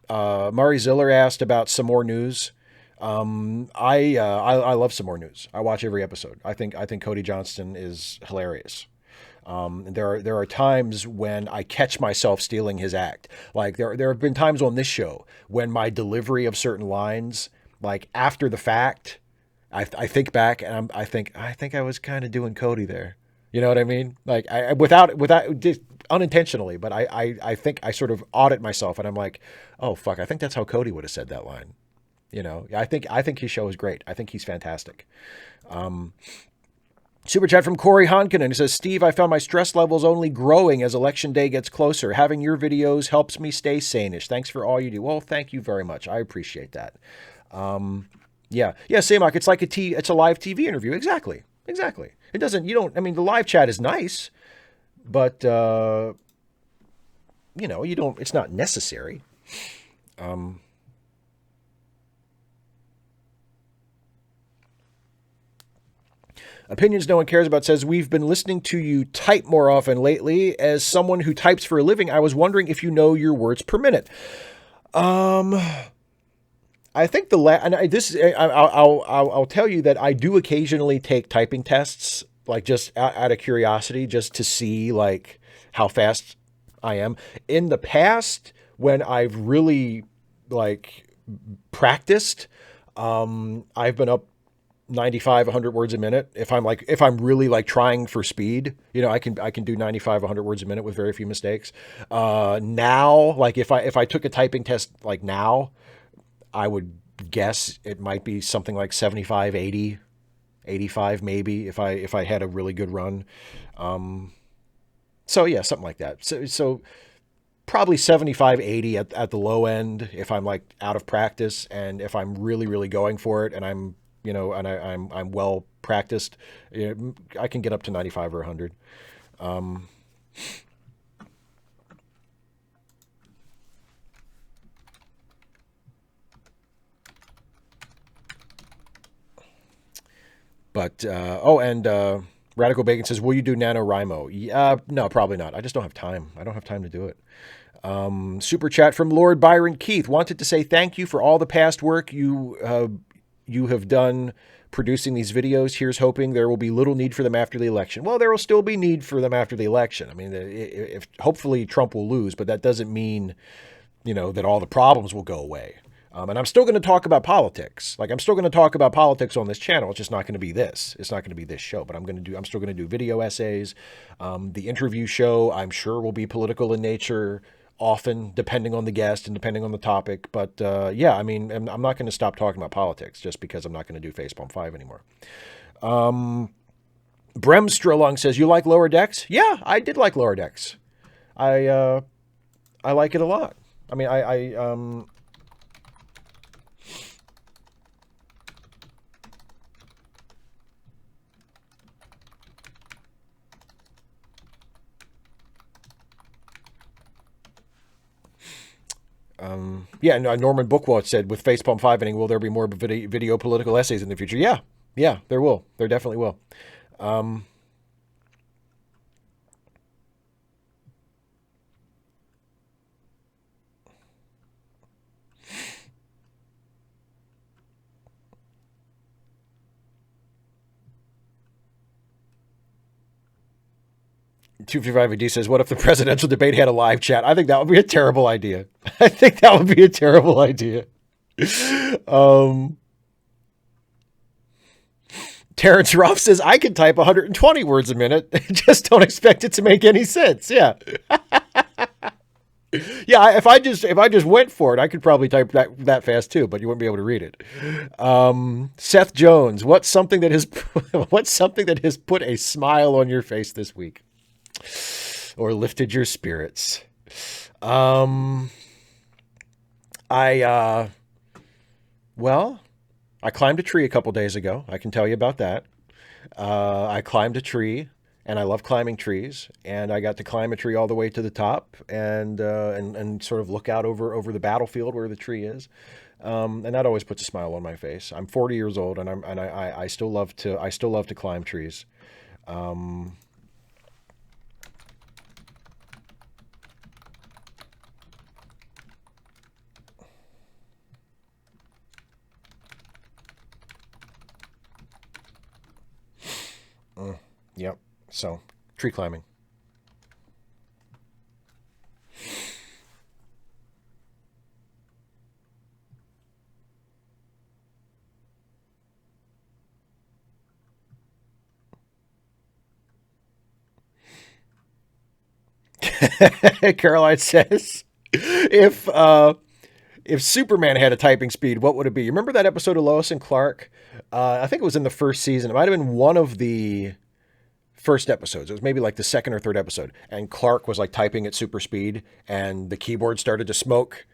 Mari Ziller asked about some more news. I love some more news. I watch every episode. I think Cody Johnston is hilarious. There are times when I catch myself stealing his act. Like there have been times on this show when my delivery of certain lines, like after the fact, I think back and I think I was kind of doing Cody there. You know what I mean? Like without just unintentionally, but I think I sort of audit myself and I'm like, oh fuck, I think that's how Cody would have said that line. I think his show is great. I think he's fantastic. Super chat from Corey Honkin, and he says, Steve, I found my stress levels only growing as election day gets closer. Having your videos helps me stay sane-ish. Thanks for all you do. Well, thank you very much. I appreciate that. Yeah, Samok, it's like it's a live TV interview. Exactly. It doesn't, the live chat is nice, but, it's not necessary. Opinions No One Cares About says, we've been listening to you type more often lately. As someone who types for a living, I was wondering if you know your words per minute. I think I'll tell you that I do occasionally take typing tests, like just out of curiosity, just to see like how fast I am. In the past, when I've really like practiced, I've been up 95, 100 words a minute. If I'm really like trying for speed, I can do 95, 100 words a minute with very few mistakes. Now, like if I took a typing test like now, I would guess it might be something like 75, 80, 85 maybe if I had a really good run. So yeah, something like that. So probably 75, 80 at the low end if I'm like out of practice, and if I'm really, really going for it and I'm well practiced, I can get up to 95 or 100. But, Radical Bacon says, will you do NaNoWriMo? No, probably not. I just don't have time. I don't have time to do it. Super chat from Lord Byron Keith. Wanted to say thank you for all the past work you have done producing these videos. Here's hoping there will be little need for them after the election. Well, there will still be need for them after the election. If hopefully Trump will lose, but that doesn't mean, that all the problems will go away. And I'm still going to talk about politics. Like I'm still going to talk about politics on this channel. It's just not going to be this. It's not going to be this show, but I'm still going to do video essays. The interview show, I'm sure, will be political in nature, often depending on the guest and depending on the topic. But I'm not going to stop talking about politics just because I'm not going to do Facepalm 5 anymore. Bremstrelung says, you like Lower Decks? Yeah, I did like Lower Decks. I like it a lot. Yeah, Norman Bookwalt said, with Facepalm 5 ending, will there be more video political essays in the future? Yeah, there will. There definitely will. 255 AD says, what if the presidential debate had a live chat? I think that would be a terrible idea. I think that would be a terrible idea. Terrence Roth says, I can type 120 words a minute. Just don't expect it to make any sense. Yeah. Yeah, if I just went for it, I could probably type that fast too, but you wouldn't be able to read it. Seth Jones, what's something that has put a smile on your face this week, or lifted your spirits? I climbed a tree a couple days ago. I can tell you about that. I climbed a tree, and I love climbing trees. And I got to climb a tree all the way to the top, and sort of look out over the battlefield where the tree is. And that always puts a smile on my face. I'm 40 years old, and I still love to climb trees. Yep. So, tree climbing. Caroline says, if Superman had a typing speed, what would it be? You remember that episode of Lois and Clark? I think it was in the first season. It might have been one of the first episodes. It was maybe like the second or third episode. And Clark was like typing at super speed, and the keyboard started to smoke.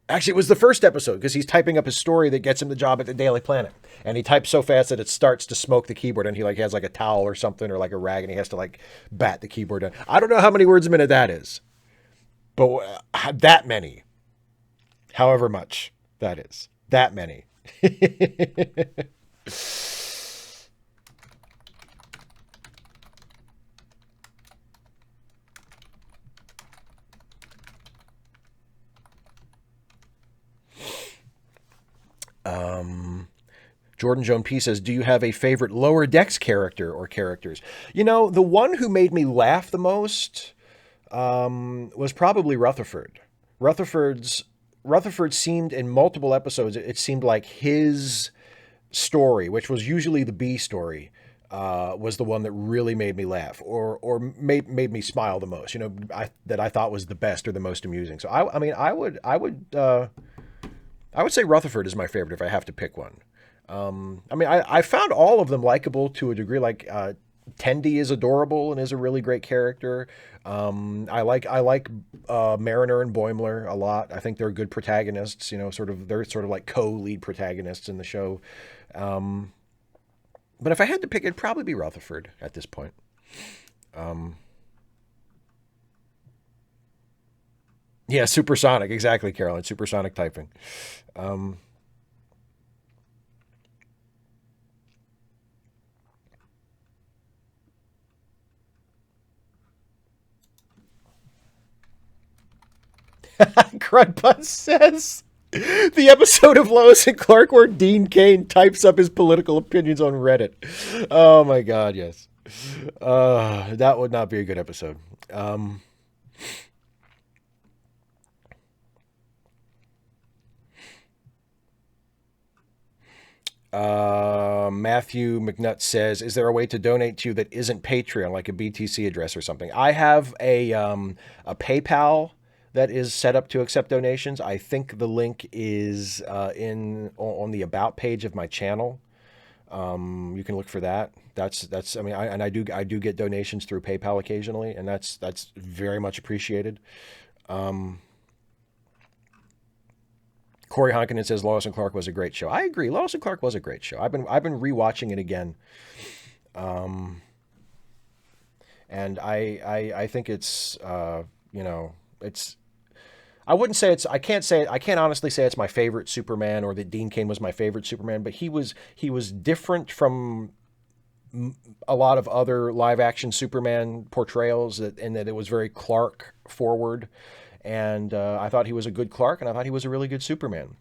Actually, it was the first episode, because he's typing up his story that gets him the job at the Daily Planet. And he types so fast that it starts to smoke the keyboard, and he like has like a towel or something, or like a rag, and he has to like bat the keyboard down. I don't know how many words a minute that is, but that many. However much that is. That many. Jordan Joan P says, do you have a favorite Lower Decks character or characters? You know, the one who made me laugh the most was probably Rutherford. Rutherford seemed in multiple episodes, it seemed like his story, which was usually the B story, was the one that really made me laugh, or made me smile the most. You know, that I thought was the best or the most amusing. So I would say Rutherford is my favorite if I have to pick one. I found all of them likable to a degree. Like Tendi is adorable and is a really great character. I like Mariner and Boimler a lot. I think they're good protagonists. You know, they're sort of like co-lead protagonists in the show. But if I had to pick, it'd probably be Rutherford at this point. Yeah, supersonic, exactly, Caroline. Supersonic typing. Crudbus says the episode of Lois and Clark where Dean Cain types up his political opinions on Reddit. Oh my God, yes. That would not be a good episode. Matthew McNutt says, is there a way to donate to you that isn't Patreon, like a BTC address or something? I have a PayPal that is set up to accept donations. I think the link is on the about page of my channel. You can look for that. That's. I mean, I do get donations through PayPal occasionally, and that's very much appreciated. Corey Honkinen says Lois and Clark was a great show. I agree. Lois and Clark was a great show. I've been rewatching it again, and I think it's it's. I wouldn't say it's. I can't say. I can't honestly say it's my favorite Superman, or that Dean Cain was my favorite Superman. But he was different from a lot of other live action Superman portrayals, in that it was very Clark forward, and I thought he was a good Clark, and I thought he was a really good Superman.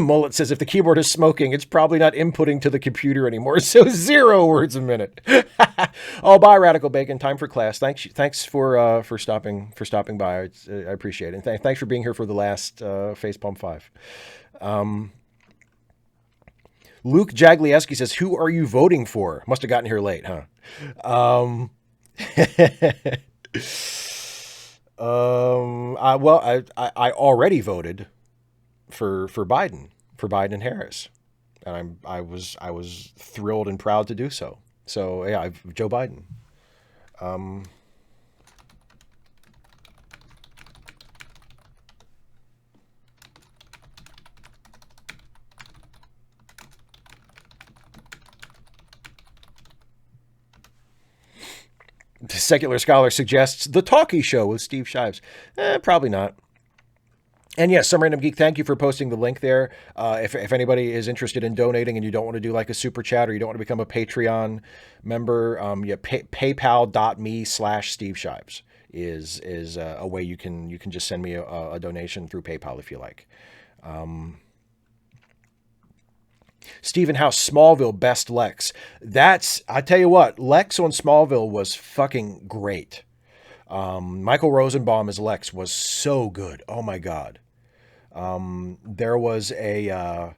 Mullet says, if the keyboard is smoking, it's probably not inputting to the computer anymore. So 0 words a minute. Oh, bye, Radical Bacon. Time for class. Thanks for stopping by. I appreciate it. And thanks for being here for the last Facepalm 5. Luke Jaglieski says, who are you voting for? Must have gotten here late, huh? I already voted for Biden, and Harris, and I was thrilled and proud to do so. So yeah, Joe Biden. The Secular Scholar suggests The Talkie Show with Steve Shives. Probably not. And yes, Some Random Geek, thank you for posting the link there. If anybody is interested in donating and you don't want to do like a super chat, or you don't want to become a Patreon member, paypal.me/Steve Shives is a way you can just send me a donation through PayPal if you like. Stephen House, Smallville, best Lex. I tell you what, Lex on Smallville was fucking great. Michael Rosenbaum as Lex was so good. Oh my God. There's a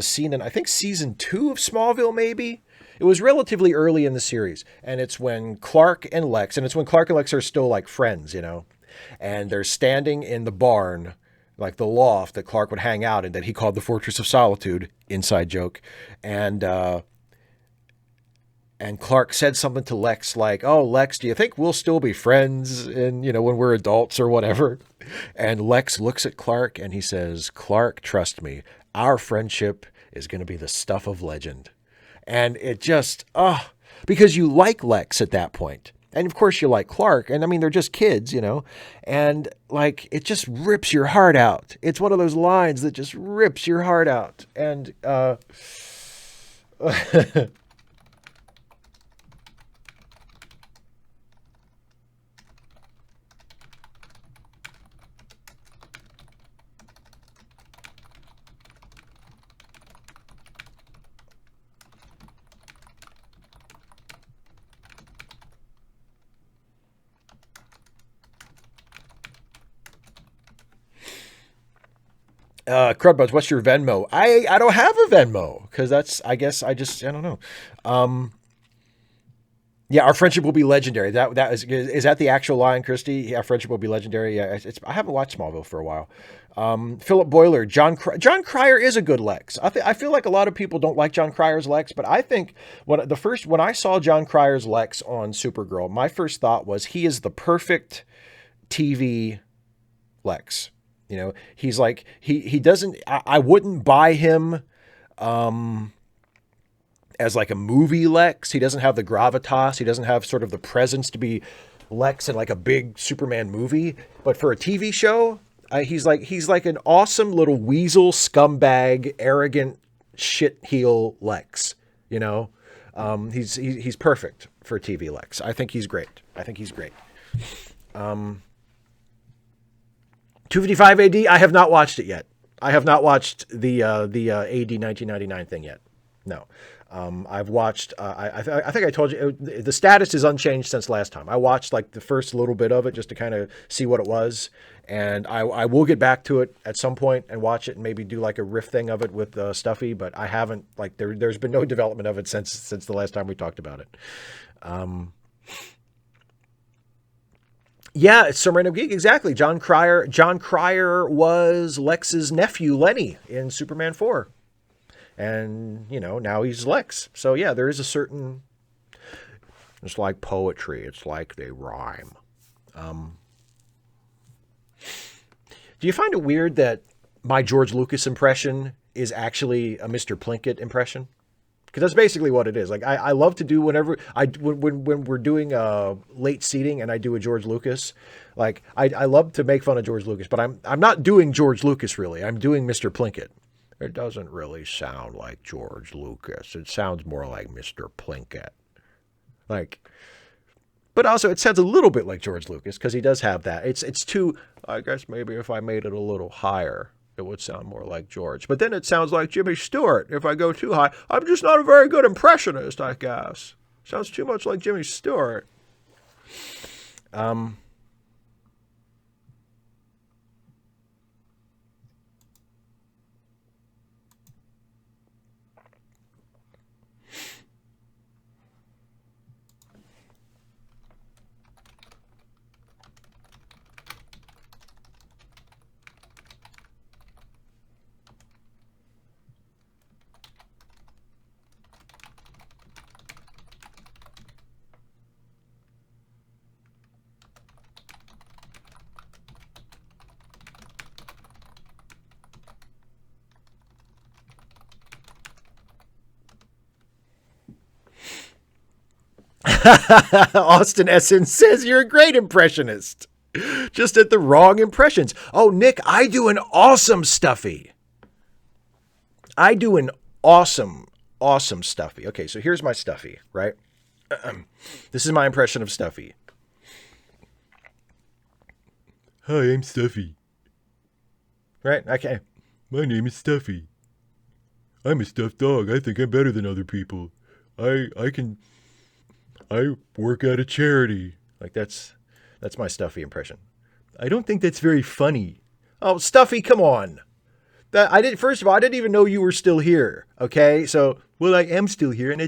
scene in, I think, season 2 of Smallville, maybe. It was relatively early in the series, and it's when Clark and Lex are still like friends, and they're standing in the barn, like the loft that Clark would hang out in, that he called the Fortress of Solitude, inside joke. And Clark said something to Lex like, oh, Lex, do you think we'll still be friends when we're adults or whatever? And Lex looks at Clark and he says, Clark, trust me, our friendship is going to be the stuff of legend. And it just, because you like Lex at that point. And of course you like Clark. And I mean, they're just kids, and like, it just rips your heart out. It's one of those lines that just rips your heart out. And, Crudbuds, what's your Venmo? I don't have a Venmo because I don't know. Yeah, our friendship will be legendary. That is that the actual line, Christy? Yeah, our friendship will be legendary. Yeah, I haven't watched Smallville for a while. Philip Boyler, John Cryer is a good Lex. I feel like a lot of people don't like John Cryer's Lex, but I think when I saw John Cryer's Lex on Supergirl, my first thought was he is the perfect TV Lex. He's like, he doesn't, I wouldn't buy him as like a movie Lex. He doesn't have the gravitas. He doesn't have sort of the presence to be Lex in like a big Superman movie. But for a TV show, he's like an awesome little weasel, scumbag, arrogant shit heel Lex. He's perfect for TV Lex. I think he's great. 255 AD, I have not watched it yet. I have not watched the AD 1999 thing yet. No. I've watched, I think I told you, the status is unchanged since last time. I watched like the first little bit of it just to kind of see what it was. And I will get back to it at some point and watch it and maybe do like a riff thing of it with Stuffy, but I haven't, like there's been no development of it since the last time we talked about it. Yeah, it's some random geek. Exactly. John Cryer was Lex's nephew, Lenny, in Superman 4. And, now he's Lex. So, yeah, there is a certain... It's like poetry. It's like they rhyme. Do you find it weird that my George Lucas impression is actually a Mr. Plinkett impression? Because that's basically what it is. Like I love to do whenever when we're doing late seating and I do a George Lucas, like I love to make fun of George Lucas, but I'm not doing George Lucas really. I'm doing Mr. Plinkett. It doesn't really sound like George Lucas. It sounds more like Mr. Plinkett. Like, but also it sounds a little bit like George Lucas because he does have that. It's too. I guess maybe if I made it a little higher, it would sound more like George. But then it sounds like Jimmy Stewart. If I go too high, I'm just not a very good impressionist, I guess. Sounds too much like Jimmy Stewart. Austin Essen says you're a great impressionist. Just at the wrong impressions. Oh, Nick, I do an awesome Stuffy. I do an awesome Stuffy. Okay, so here's my Stuffy, right? This is my impression of Stuffy. Hi, I'm Stuffy. Right? Okay. My name is Stuffy. I'm a stuffed dog. I think I'm better than other people. I work at a charity. Like that's my Stuffy impression. I don't think that's very funny. Oh, Stuffy, come on. First of all, I didn't even know you were still here. Okay, so Well, I am still here, and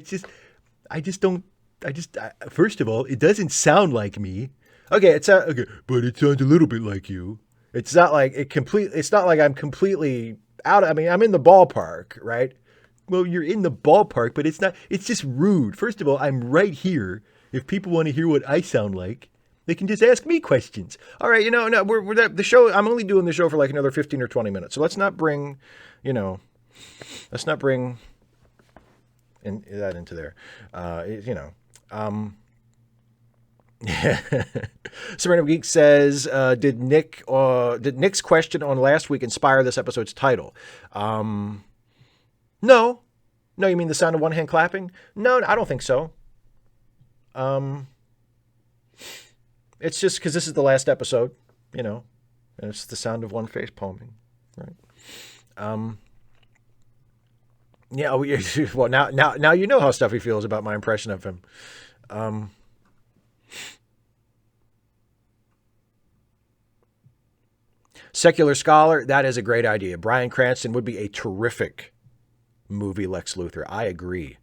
first of all, it doesn't sound like me. okay, Okay, but it sounds a little bit like you. it's not like it's not like I'm completely out. I mean, I'm in the ballpark, right? Well, you're in the ballpark, but it's just rude. First of all, I'm right here. If people want to hear what I sound like, they can just ask me questions. All right, no, we're the show. I'm only doing the show for like another 15 or 20 minutes. So let's not bring that into there. Serena Geek says, did Nick's question on last week inspire this episode's title? No, you mean the sound of one hand clapping? No, I don't think so. It's just because this is the last episode, and it's the sound of one face palming, right? Yeah. Well, now you know how Stuffy feels about my impression of him. Secular Scholar, that is a great idea. Bryan Cranston would be a terrific movie Lex Luthor. I agree.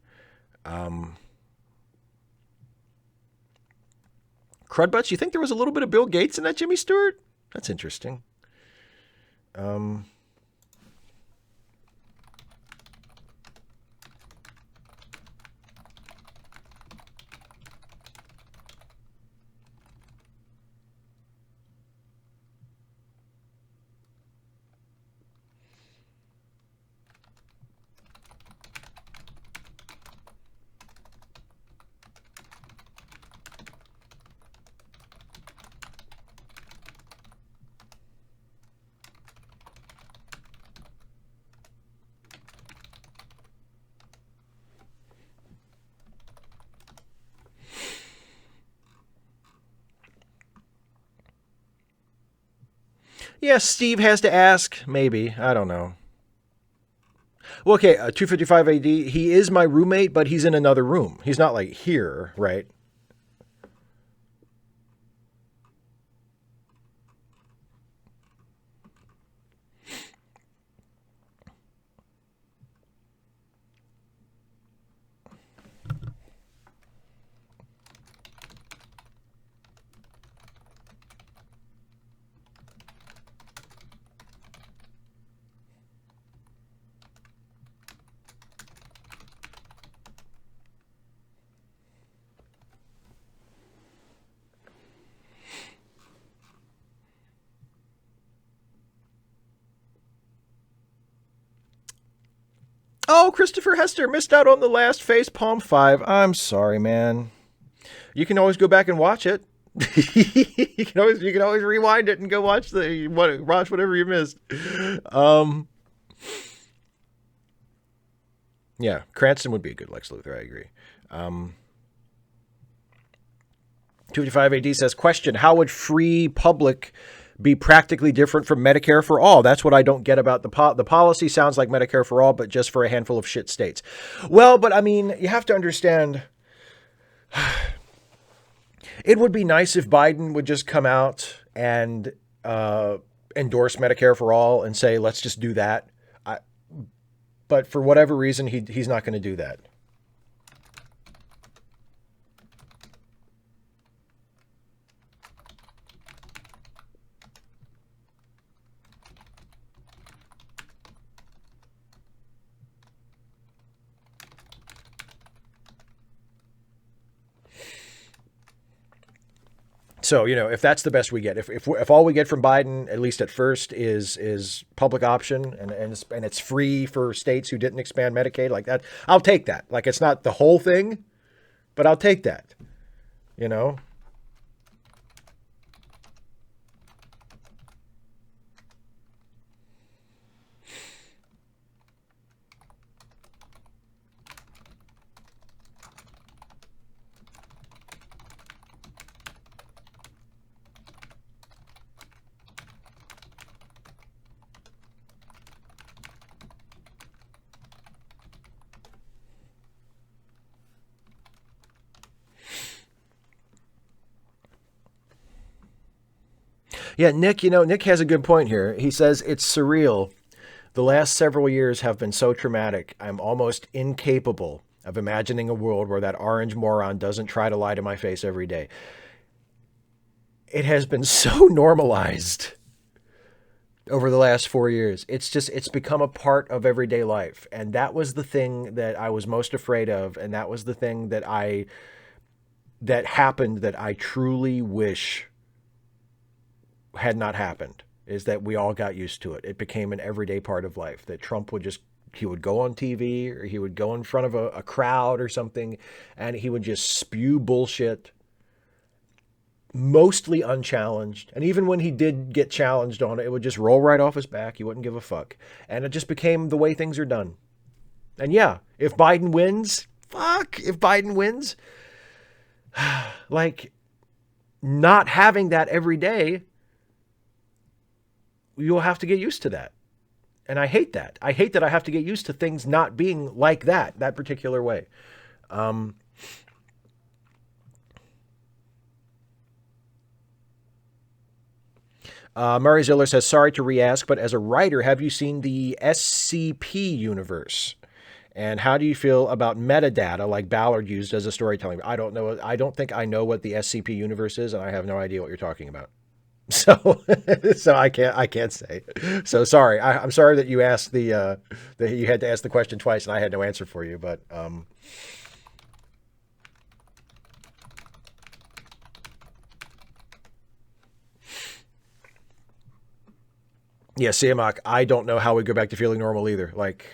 Crudbutts, you think there was a little bit of Bill Gates in that Jimmy Stewart? That's interesting. Yeah, Steve has to ask. Maybe. I don't know. Well, okay, 255 AD, he is my roommate, but he's in another room. He's not like here, right? Oh, Christopher Hester missed out on the last Facepalm 5. I'm sorry, man. You can always go back and watch it. You can always rewind it and go watch whatever you missed. Yeah, Cranston would be a good Lex Luthor. I agree. 255 AD says, question, how would free public be practically different from Medicare for all? That's what I don't get about the policy. Sounds like Medicare for all, but just for a handful of shit states. Well, but I mean, you have to understand, it would be nice if Biden would just come out and endorse Medicare for all and say, let's just do that. But for whatever reason, he's not going to do that. So, if that's the best we get, if all we get from Biden, at least at first, is public option and it's free for states who didn't expand Medicaid like that, I'll take that. Like, it's not the whole thing, but I'll take that, Yeah, Nick has a good point here. He says it's surreal. The last several years have been so traumatic. I'm almost incapable of imagining a world where that orange moron doesn't try to lie to my face every day. It has been so normalized over the last 4 years. It's become a part of everyday life. And that was the thing that I was most afraid of. And that was the thing that happened that I truly wish had not happened, is that we all got used to it. It became an everyday part of life, that Trump he would go on TV or he would go in front of a crowd or something and he would just spew bullshit, mostly unchallenged. And even when he did get challenged on it, it would just roll right off his back. He wouldn't give a fuck. And it just became the way things are done. And yeah, if Biden wins, like, not having that every day, you'll have to get used to that. And I hate that. I hate that I have to get used to things not being like that particular way. Murray Ziller says, sorry to re-ask, but as a writer, have you seen the SCP universe? And how do you feel about metadata like Ballard used as a storytelling? I don't know. I don't think I know what the SCP universe is, and I have no idea what you're talking about. So I can't say. So sorry. I'm sorry that you asked that you had to ask the question twice and I had no answer for you, but, yeah, Siamak, I don't know how we go back to feeling normal either. Like,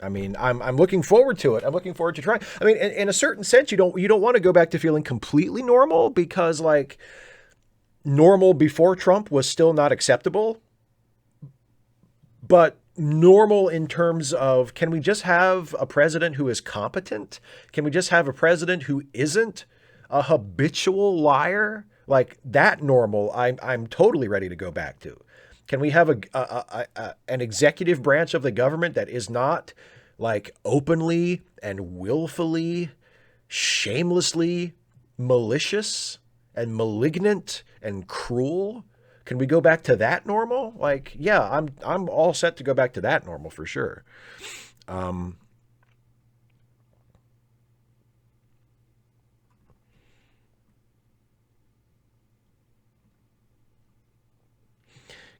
I mean, I'm looking forward to it. I'm looking forward to trying. I mean, in a certain sense, you don't want to go back to feeling completely normal because, like, normal before Trump was still not acceptable, but normal in terms of, can we just have a president who is competent? Can we just have a president who isn't a habitual liar? Like, that normal, I'm totally ready to go back to. Can we have an executive branch of the government that is not, like, openly and willfully, shamelessly malicious and malignant and cruel? Can we go back to that normal? Like, yeah, I'm all set to go back to that normal for sure.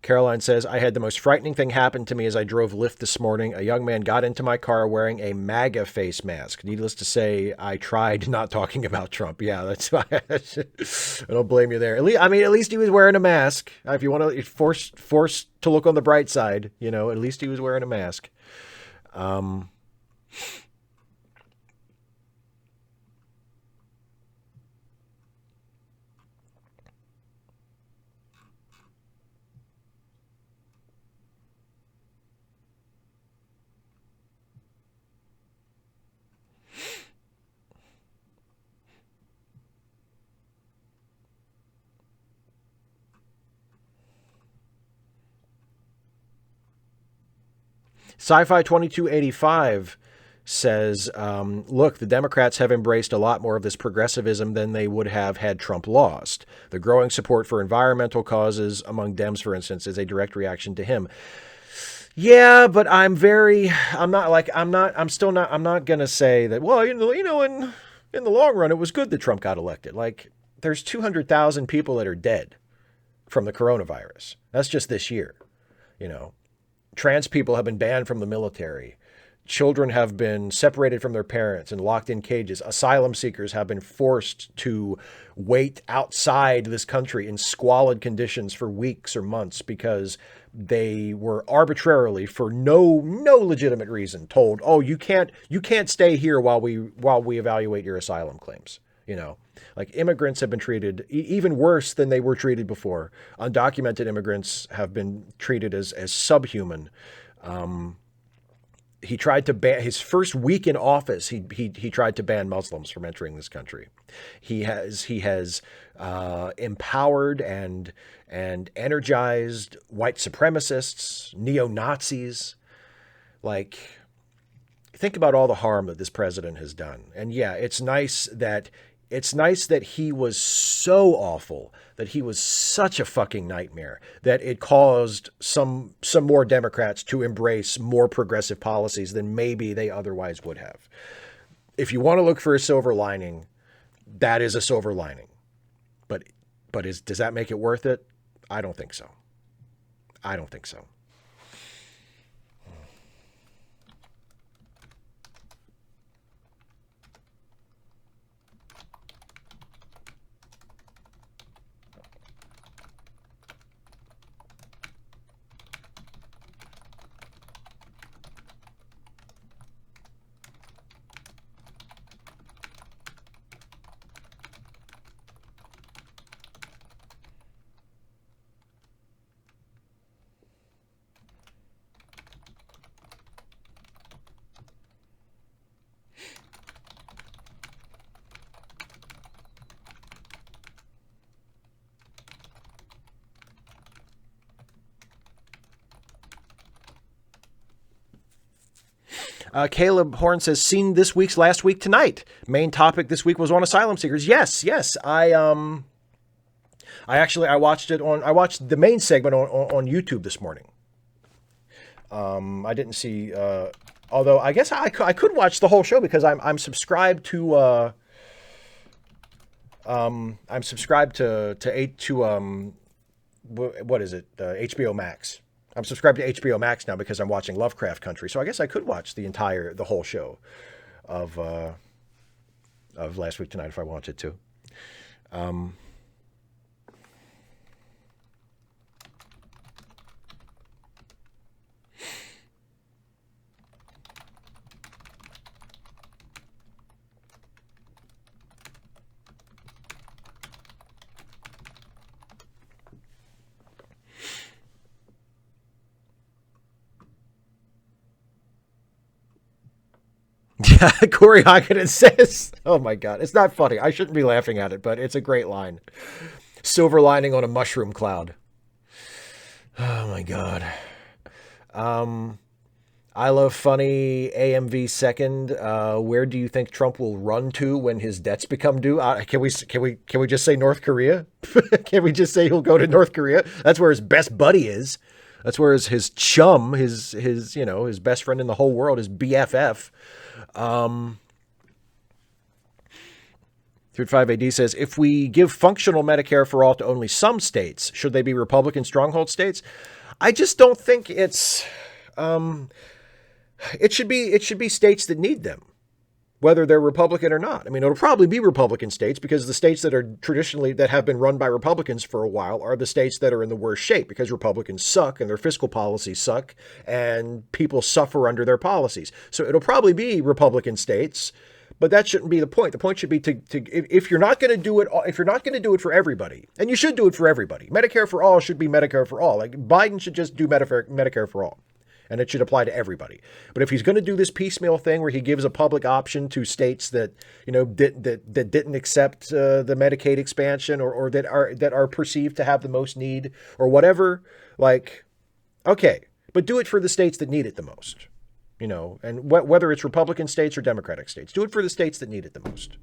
Caroline says, I had the most frightening thing happen to me as I drove Lyft this morning. A young man got into my car wearing a MAGA face mask. Needless to say, I tried not talking about Trump. Yeah, that's why I don't blame you there. At least he was wearing a mask. If you want to force to look on the bright side, at least he was wearing a mask. Sci-Fi 2285 says, look, the Democrats have embraced a lot more of this progressivism than they would have had Trump lost. The growing support for environmental causes among Dems, for instance, is a direct reaction to him. Yeah, but I'm still not, I'm not going to say that, well, in the long run, it was good that Trump got elected. Like, there's 200,000 people that are dead from the coronavirus. That's just this year. You know, trans people have been banned from the military. Children have been separated from their parents and locked in cages. Asylum seekers have been forced to wait outside this country in squalid conditions for weeks or months because they were arbitrarily, for no legitimate reason, told, "Oh, you can't stay here while we evaluate your asylum claims." You know, like immigrants have been treated even worse than they were treated before. Undocumented immigrants have been treated as subhuman. He tried to ban his first week in office. He tried to ban Muslims from entering this country. He has empowered and energized white supremacists, neo-Nazis. Like, think about all the harm that this president has done. And yeah, it's nice that he was so awful, that he was such a fucking nightmare, that it caused some more Democrats to embrace more progressive policies than maybe they otherwise would have. If you want to look for a silver lining, that is a silver lining. But does that make it worth it? I don't think so. I don't think so. Caleb Horn says, seen this week's Last Week Tonight. Main topic this week was on asylum seekers. Yes. I watched the main segment on YouTube this morning. I didn't see, although I guess I could watch the whole show because I'm subscribed to, what is it? HBO Max. I'm subscribed to HBO Max now because I'm watching Lovecraft Country. So I guess I could watch the whole show of Last Week Tonight if I wanted to. Yeah, Corey Hockenson says, oh my God, it's not funny. I shouldn't be laughing at it, but it's a great line. Silver lining on a mushroom cloud. Oh my God. I love funny AMV second. Where do you think Trump will run to when his debts become due? Can we just say North Korea? Can we just say he'll go to North Korea? That's where his best buddy is. That's where his chum, his best friend in the whole world, his BFF. 35AD says, if we give functional Medicare for all to only some states, should they be Republican stronghold states? I just don't think it should be states that need them. whether they're Republican or not. I mean, it'll probably be Republican states because the states that are traditionally that have been run by Republicans for a while are the states that are in the worst shape because Republicans suck and their fiscal policies suck and people suffer under their policies. So it'll probably be Republican states, but that shouldn't be the point. The point should be to if you're not going to do it, if you're not going to do it for everybody, and you should do it for everybody. Medicare for all should be Medicare for all. Like Biden should just do Medicare for all. And it should apply to everybody. But if he's going to do this piecemeal thing where he gives a public option to states that, you know, that didn't accept the Medicaid expansion or that are perceived to have the most need or whatever, like, okay, but do it for the states that need it the most, you know, and whether it's Republican states or Democratic states, do it for the states that need it the most.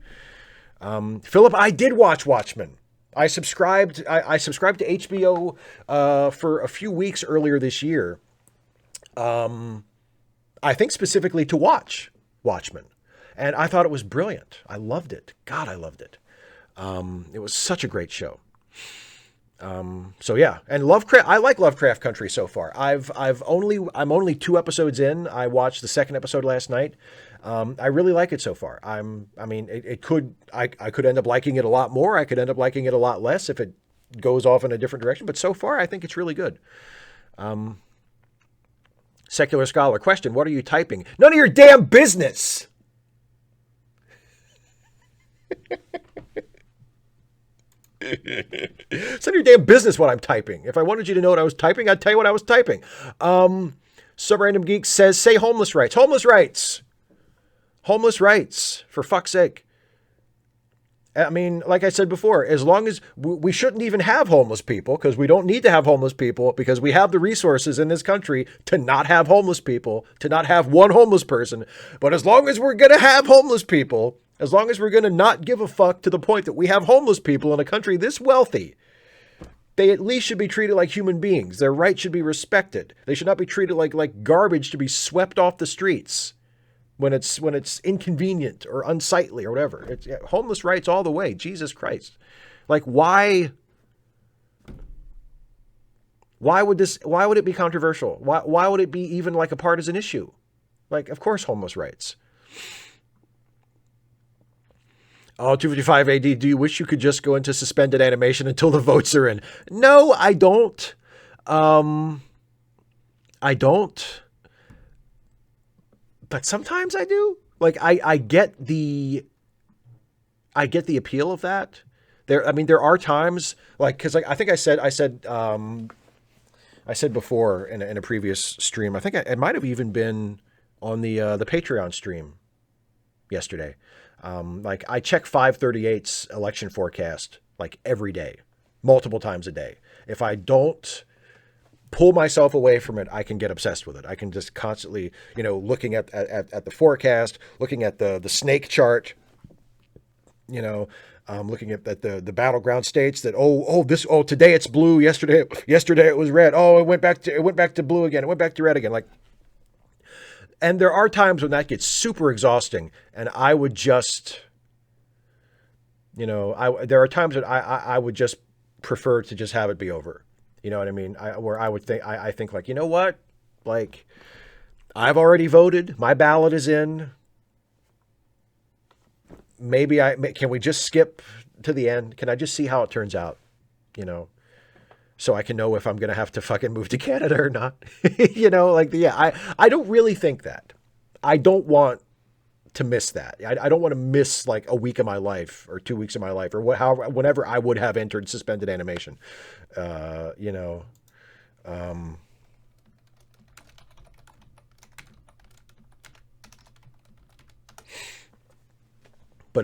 Philip, I did watch Watchmen. I subscribed to HBO for a few weeks earlier this year. I think specifically to watch Watchmen. And I thought it was brilliant. I loved it. God, I loved it. It was such a great show. So yeah, and Lovecraft, I like Lovecraft Country so far. I'm only 2 episodes in. I watched the second episode last night. I really like it so far. I could end up liking it a lot more. I could end up liking it a lot less if it goes off in a different direction. But so far, I think it's really good. Secular Scholar, question, what are you typing? None of your damn business! It's none of your damn business what I'm typing. If I wanted you to know what I was typing, I'd tell you what I was typing. Subrandom Geek says, say homeless rights. Homeless rights! Homeless rights, for fuck's sake. I mean, like I said before, as long as we shouldn't even have homeless people because we don't need to have homeless people because we have the resources in this country to not have homeless people, to not have one homeless person. But as long as we're going to have homeless people, as long as we're going to not give a fuck to the point that we have homeless people in a country this wealthy, they at least should be treated like human beings. Their rights should be respected. They should not be treated like garbage to be swept off the streets when it's inconvenient or unsightly or whatever. It's homeless rights all the way. Jesus Christ. Like, why would it be controversial? Why would it be even like a partisan issue? Like, of course, homeless rights. Oh, 255 AD, do you wish you could just go into suspended animation until the votes are in? No, I don't. I don't. But sometimes I do. Like I get the appeal of that. There are times like, cause like, I think I said before in a previous stream, I think it might've even been on the Patreon stream yesterday. Like I check 538's election forecast like every day, multiple times a day. If I don't pull myself away from it, I can get obsessed with it. I can just constantly, looking at the forecast, looking at the snake chart, looking at the battleground states that, today it's blue. Yesterday it was red. Oh, it went back to blue again. It went back to red again. Like, and there are times when that gets super exhausting and I would just, there are times that I would just prefer to just have it be over. You know what I mean? I think like, you know what? Like, I've already voted. My ballot is in. Can we just skip to the end? Can I just see how it turns out? So I can know if I'm going to have to fucking move to Canada or not. I don't really think that. I don't want to miss that. I don't want to miss like a week of my life or 2 weeks of my life or whenever I would have entered suspended animation. But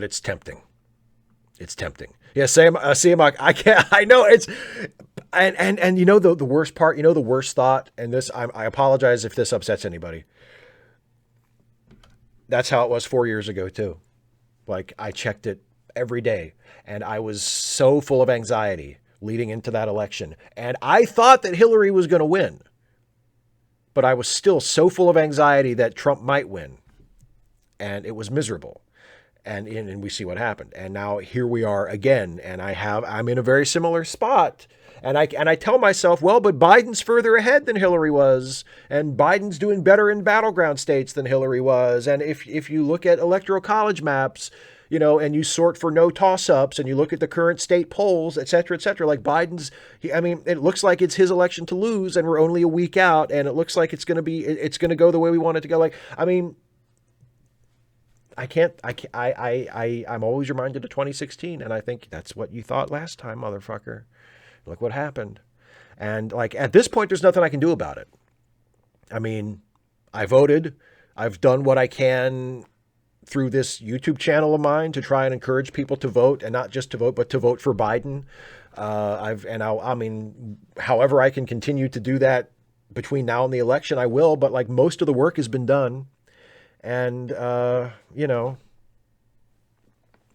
it's tempting. It's tempting. Yeah, CMOC, I can't, I know it's, and the worst part, the worst thought, and this, I apologize if this upsets anybody. That's how it was 4 years ago too. Like I checked it every day and I was so full of anxiety leading into that election. And I thought that Hillary was going to win, but I was still so full of anxiety that Trump might win. And it was miserable. And we see what happened. And now here we are again. And I'm in a very similar spot And I tell myself, well, but Biden's further ahead than Hillary was, and Biden's doing better in battleground states than Hillary was. And if you look at electoral college maps, and you sort for no toss-ups, and you look at the current state polls, et cetera, like Biden's, it looks like it's his election to lose, and we're only a week out, and it looks like it's going to go the way we want it to go. Like, I'm always reminded of 2016, and I think that's what you thought last time, motherfucker. Look what happened. And like, at this point, there's nothing I can do about it. I voted. I've done what I can through this YouTube channel of mine to try and encourage people to vote, and not just to vote, but to vote for Biden. However I can continue to do that between now and the election, I will, but like, most of the work has been done. And, and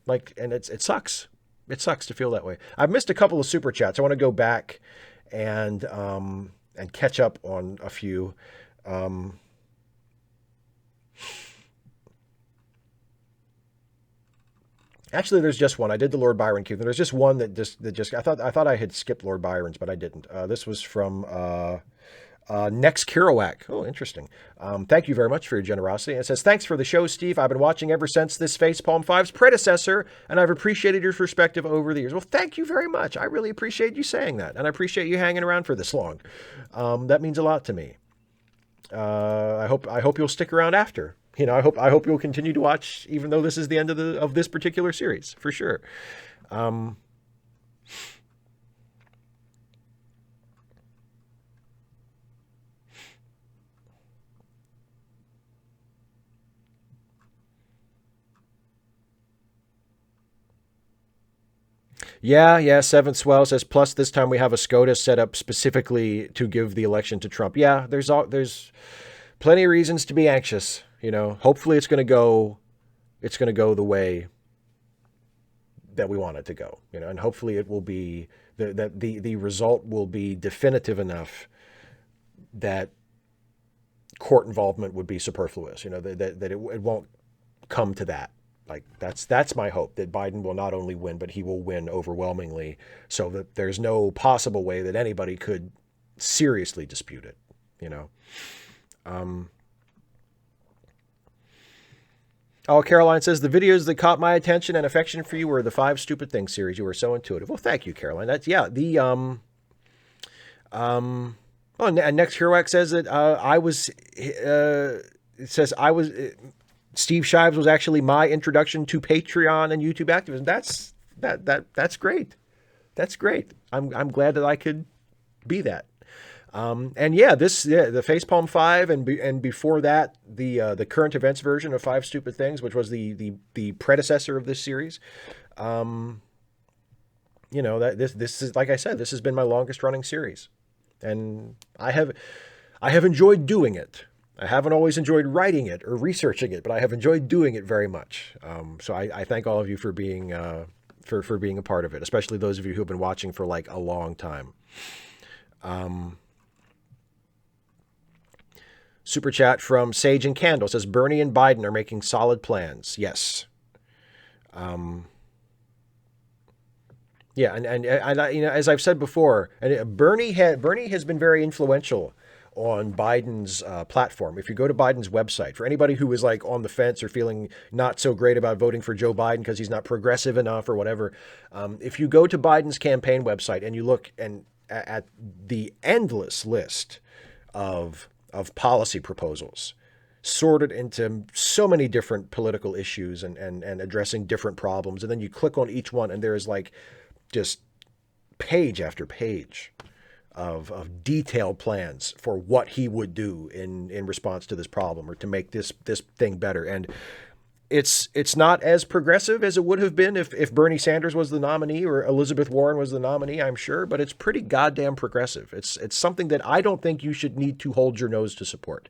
it sucks. It sucks to feel that way. I've missed a couple of super chats. I want to go back and catch up on a few. Actually, there's just one. I did the Lord Byron queue. There's just one that I thought I had skipped Lord Byron's, but I didn't. This was from Next Kerouac. Oh, interesting. Thank you very much for your generosity. It says, thanks for the show, Steve. I've been watching ever since this Facepalm 5's predecessor, and I've appreciated your perspective over the years. Well, thank you very much. I really appreciate you saying that, and I appreciate you hanging around for this long. That means a lot to me. I hope you'll stick around after. I hope you'll continue to watch, even though this is the end of this particular series, for sure. Yeah. Seventh Swell says, plus this time we have a SCOTUS set up specifically to give the election to Trump. Yeah, there's plenty of reasons to be anxious. Hopefully it's going to go the way that we want it to go. And hopefully it will be the result will be definitive enough that court involvement would be superfluous. That it won't come to that. Like, that's my hope, that Biden will not only win, but he will win overwhelmingly, so that there's no possible way that anybody could seriously dispute it. Caroline says, the videos that caught my attention and affection for you were the 5 Stupid Things series. You were so intuitive. Well, thank you, Caroline. That's, yeah, the, and Next Kerouac says that, Steve Shives was actually my introduction to Patreon and YouTube activism. That's great. That's great. I'm glad that I could be that. The Facepalm 5 and before that, the current events version of 5 Stupid Things, which was the predecessor of this series. This is, like I said, this has been my longest running series, and I have enjoyed doing it. I haven't always enjoyed writing it or researching it, but I have enjoyed doing it very much. So I thank all of you for being for being a part of it, especially those of you who have been watching for like a long time. Super chat from Sage and Candle says, Bernie and Biden are making solid plans. Yes. And as I've said before, Bernie has been very influential on Biden's platform. If you go to Biden's website, for anybody who is like on the fence or feeling not so great about voting for Joe Biden because he's not progressive enough or whatever, if you go to Biden's campaign website and you look at the endless list of policy proposals sorted into so many different political issues and addressing different problems, and then you click on each one and there is like just page after page of detailed plans for what he would do in response to this problem or to make this thing better. And it's not as progressive as it would have been if Bernie Sanders was the nominee or Elizabeth Warren was the nominee, I'm sure, but it's pretty goddamn progressive. It's something that I don't think you should need to hold your nose to support.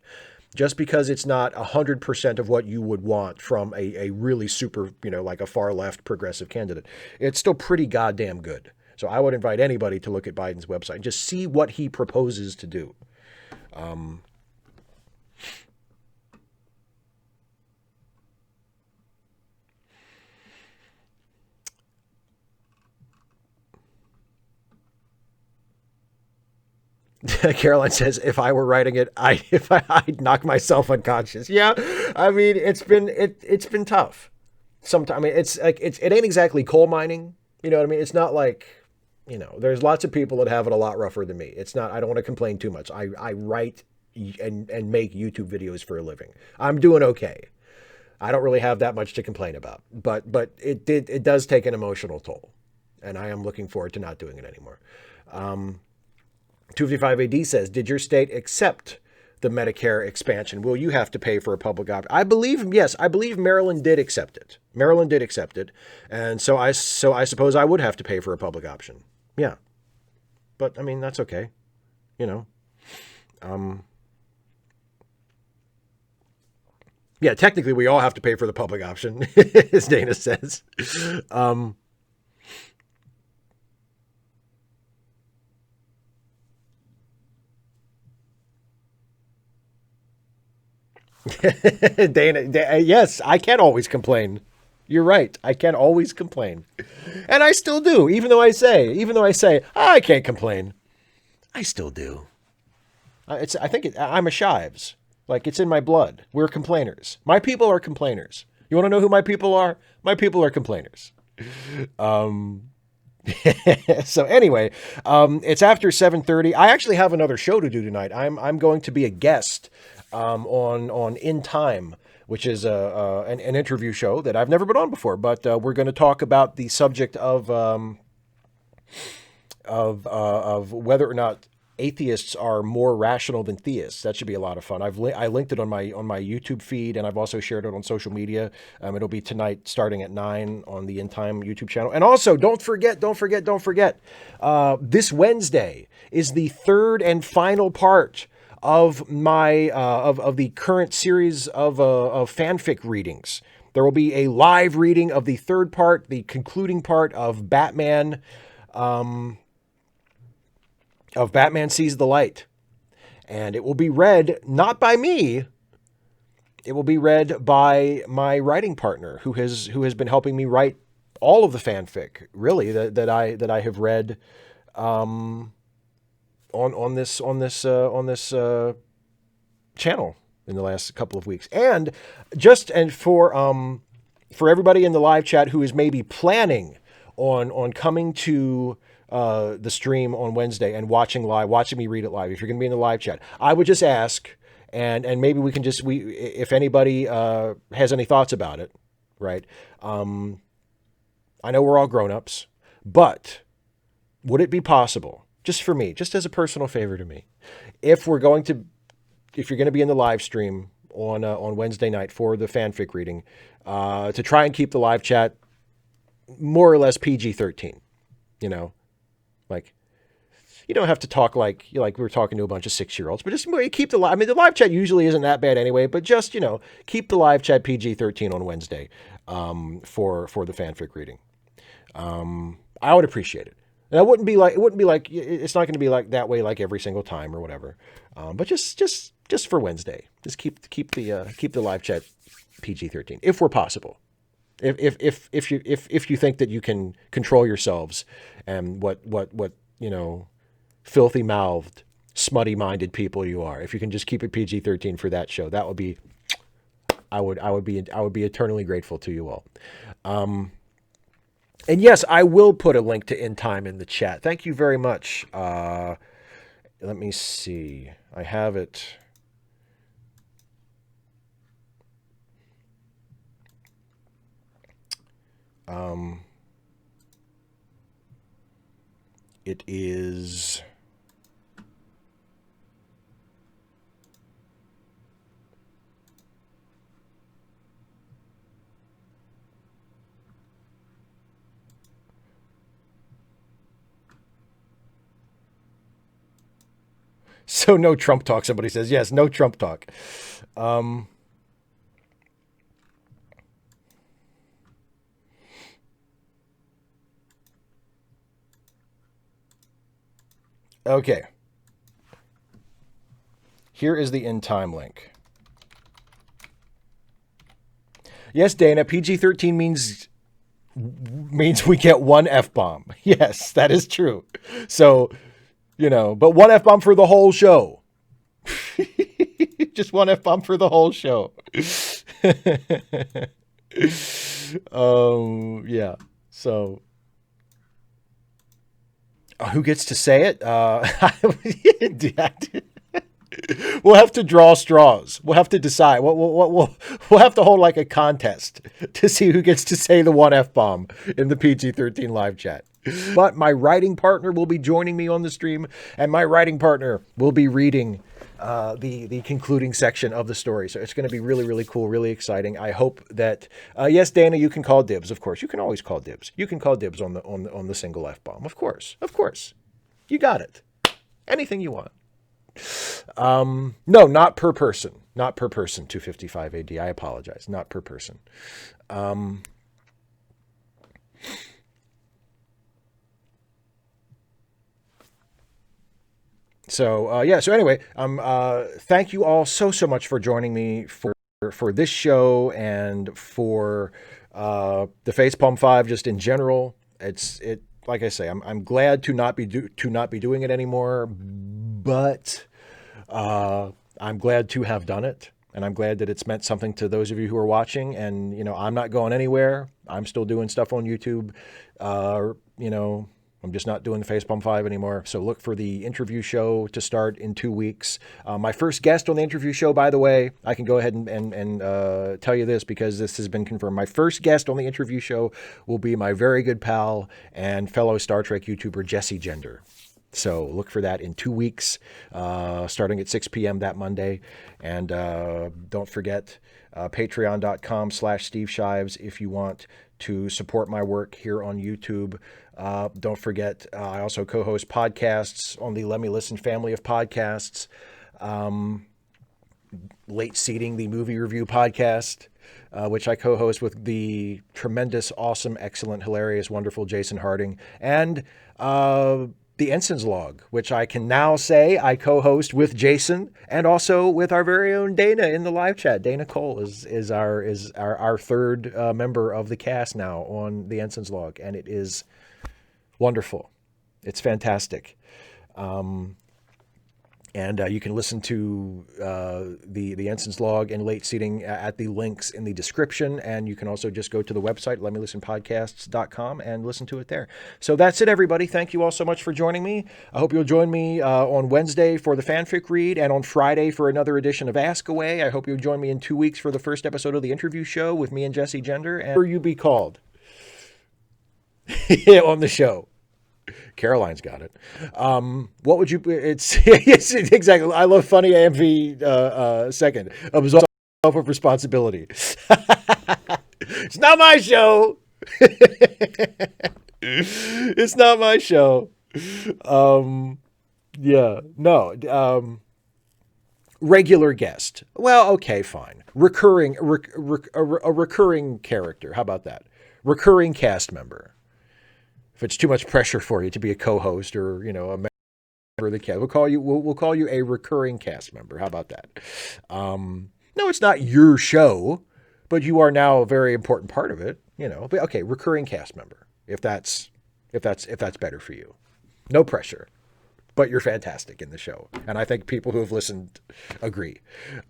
Just because it's not 100% of what you would want from a really super, like a far left progressive candidate, it's still pretty goddamn good. So I would invite anybody to look at Biden's website and just see what he proposes to do. Caroline says, if I were writing it, I'd knock myself unconscious. Yeah, I mean, it's been tough. Sometimes, I mean, it's like it ain't exactly coal mining. You know what I mean? It's not like, there's lots of people that have it a lot rougher than me. It's not. I don't want to complain too much. I write and make YouTube videos for a living. I'm doing okay. I don't really have that much to complain about. But it does take an emotional toll, and I am looking forward to not doing it anymore. 255 AD says, did your state accept the Medicare expansion? Will you have to pay for a public option? I believe Maryland did accept it. Maryland did accept it. And so I suppose I would have to pay for a public option. Yeah. But I mean, that's okay. Yeah, technically we all have to pay for the public option, as Dana says. Dana, yes, I can always complain. You're right. I can always complain. And I still do, even though I say, I can't complain. I still do. I think I'm a Shives. Like, it's in my blood. We're complainers. My people are complainers. You want to know who my people are? My people are complainers. So anyway, it's after 7:30. I actually have another show to do tonight. I'm going to be a guest on In Time, which is an interview show that I've never been on before. But we're going to talk about the subject of whether or not atheists are more rational than theists. That should be a lot of fun. I linked it on my YouTube feed, and I've also shared it on social media. It'll be tonight starting at 9 on the In Time YouTube channel. And also, don't forget, this Wednesday is the third and final part of my of the current series of fanfic readings. There will be a live reading of the third part, the concluding part of Batman. Of Batman Sees the Light. And it will be read not by me. It will be read by my writing partner who has been helping me write all of the fanfic, really, that I have read on this channel in the last couple of weeks. And for everybody in the live chat who is maybe planning on coming to the stream on Wednesday and watching me read it live. If you're going to be in the live chat, I would just ask, and maybe we can if anybody has any thoughts about it, right? I know we're all grown-ups, but would it be possible, just for me, just as a personal favor to me, if you're going to be in the live stream on Wednesday night for the fanfic reading, to try and keep the live chat more or less PG-13, Like, you don't have to talk like we're talking to a bunch of 6-year-olds, but just keep the live. I mean, the live chat usually isn't that bad anyway, but just, keep the live chat PG-13 on Wednesday, for the fanfic reading. I would appreciate it. And it wouldn't be like, it's not going to be like that way, like every single time or whatever. But just for Wednesday, just keep the live chat PG-13 if we're possible. If you think that you can control yourselves and what filthy mouthed, smutty minded people you are, if you can just keep it PG-13 for that show, that would be, I would be eternally grateful to you all. And yes, I will put a link to In Time in the chat. Thank you very much. Let me see. I have it. It is so no Trump talk. Somebody says, yes, no Trump talk. Okay. Here is the In Time link. Yes, Dana, PG-13 means we get one F-bomb. Yes, that is true. So But one F-bomb for the whole show. Just one F-bomb for the whole show. Yeah. So, who gets to say it? We'll have to draw straws. We'll have to decide. We'll have to hold like a contest to see who gets to say the one F-bomb in the PG-13 live chat. But my writing partner will be joining me on the stream, and my writing partner will be reading the concluding section of the story. So it's going to be really, really cool, really exciting. I hope that yes, Dana, you can call dibs. Of course, you can always call dibs. You can call dibs on the single F-bomb. Of course, you got it. Anything you want. No, not per person. Not per person. 255 AD. I apologize. Not per person. So anyway, thank you all so much for joining me for this show and for the Facepalm 5 just in general. It like I say, I'm glad to not be doing it anymore, but I'm glad to have done it, and I'm glad that it's meant something to those of you who are watching. And I'm not going anywhere. I'm still doing stuff on YouTube. I'm just not doing the Facepalm 5 anymore. So look for the interview show to start in 2 weeks. My first guest on the interview show, by the way, I can go ahead and tell you this because this has been confirmed. My first guest on the interview show will be my very good pal and fellow Star Trek YouTuber, Jesse Gender. So look for that in 2 weeks, starting at 6 p.m. that Monday. And don't forget patreon.com/Steve Shives if you want to support my work here on YouTube. Don't forget, I also co-host podcasts on the Let Me Listen family of podcasts. Late Seating, the movie review podcast, which I co-host with the tremendous, awesome, excellent, hilarious, wonderful Jason Harding. And the Ensign's Log, which I can now say I co-host with Jason and also with our very own Dana in the live chat. Dana Cole is our third member of the cast now on the Ensign's Log, and it is wonderful. It's fantastic. And you can listen to the Ensign's Log and Late Seating at the links in the description. And you can also just go to the website, letmelistenpodcasts.com, and listen to it there. So that's it, everybody. Thank you all so much for joining me. I hope you'll join me on Wednesday for the fanfic read and on Friday for another edition of Ask Away. I hope you'll join me in 2 weeks for the first episode of the interview show with me and Jesse Gender. And where you be called on the show. Caroline's got it. What would you? It's exactly. I love funny AMV. Second, absolve of responsibility. It's not my show. It's not my show. Yeah, no. Regular guest. Well, okay, fine. Recurring, a recurring character. How about that? Recurring cast member. If it's too much pressure for you to be a co-host or, a member of the cast, we'll call you a recurring cast member. How about that? No, it's not your show, but you are now a very important part of it, But okay, recurring cast member. If that's better for you. No pressure. But you're fantastic in the show. And I think people who have listened agree.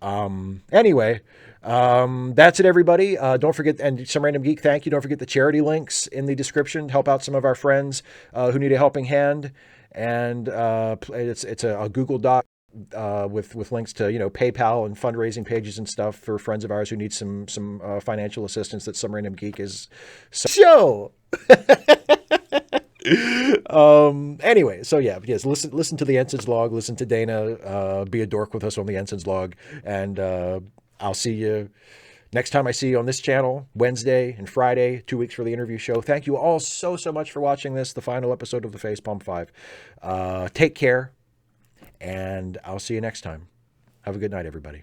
Anyway, that's it, everybody. Don't forget, and Some Random Geek, thank you. Don't forget the charity links in the description to help out some of our friends who need a helping hand. And it's a Google Doc with links to, PayPal and fundraising pages and stuff for friends of ours who need some financial assistance that Some Random Geek is. Show! Anyway, so yeah, yes, listen to the Ensign's Log, listen to Dana, be a dork with us on the Ensign's Log, and I'll see you next time I see you on this channel, Wednesday and Friday, 2 weeks for the interview show. Thank you all so much for watching this, the final episode of the Facepalm 5. Take care, and I'll see you next time. Have a good night, everybody.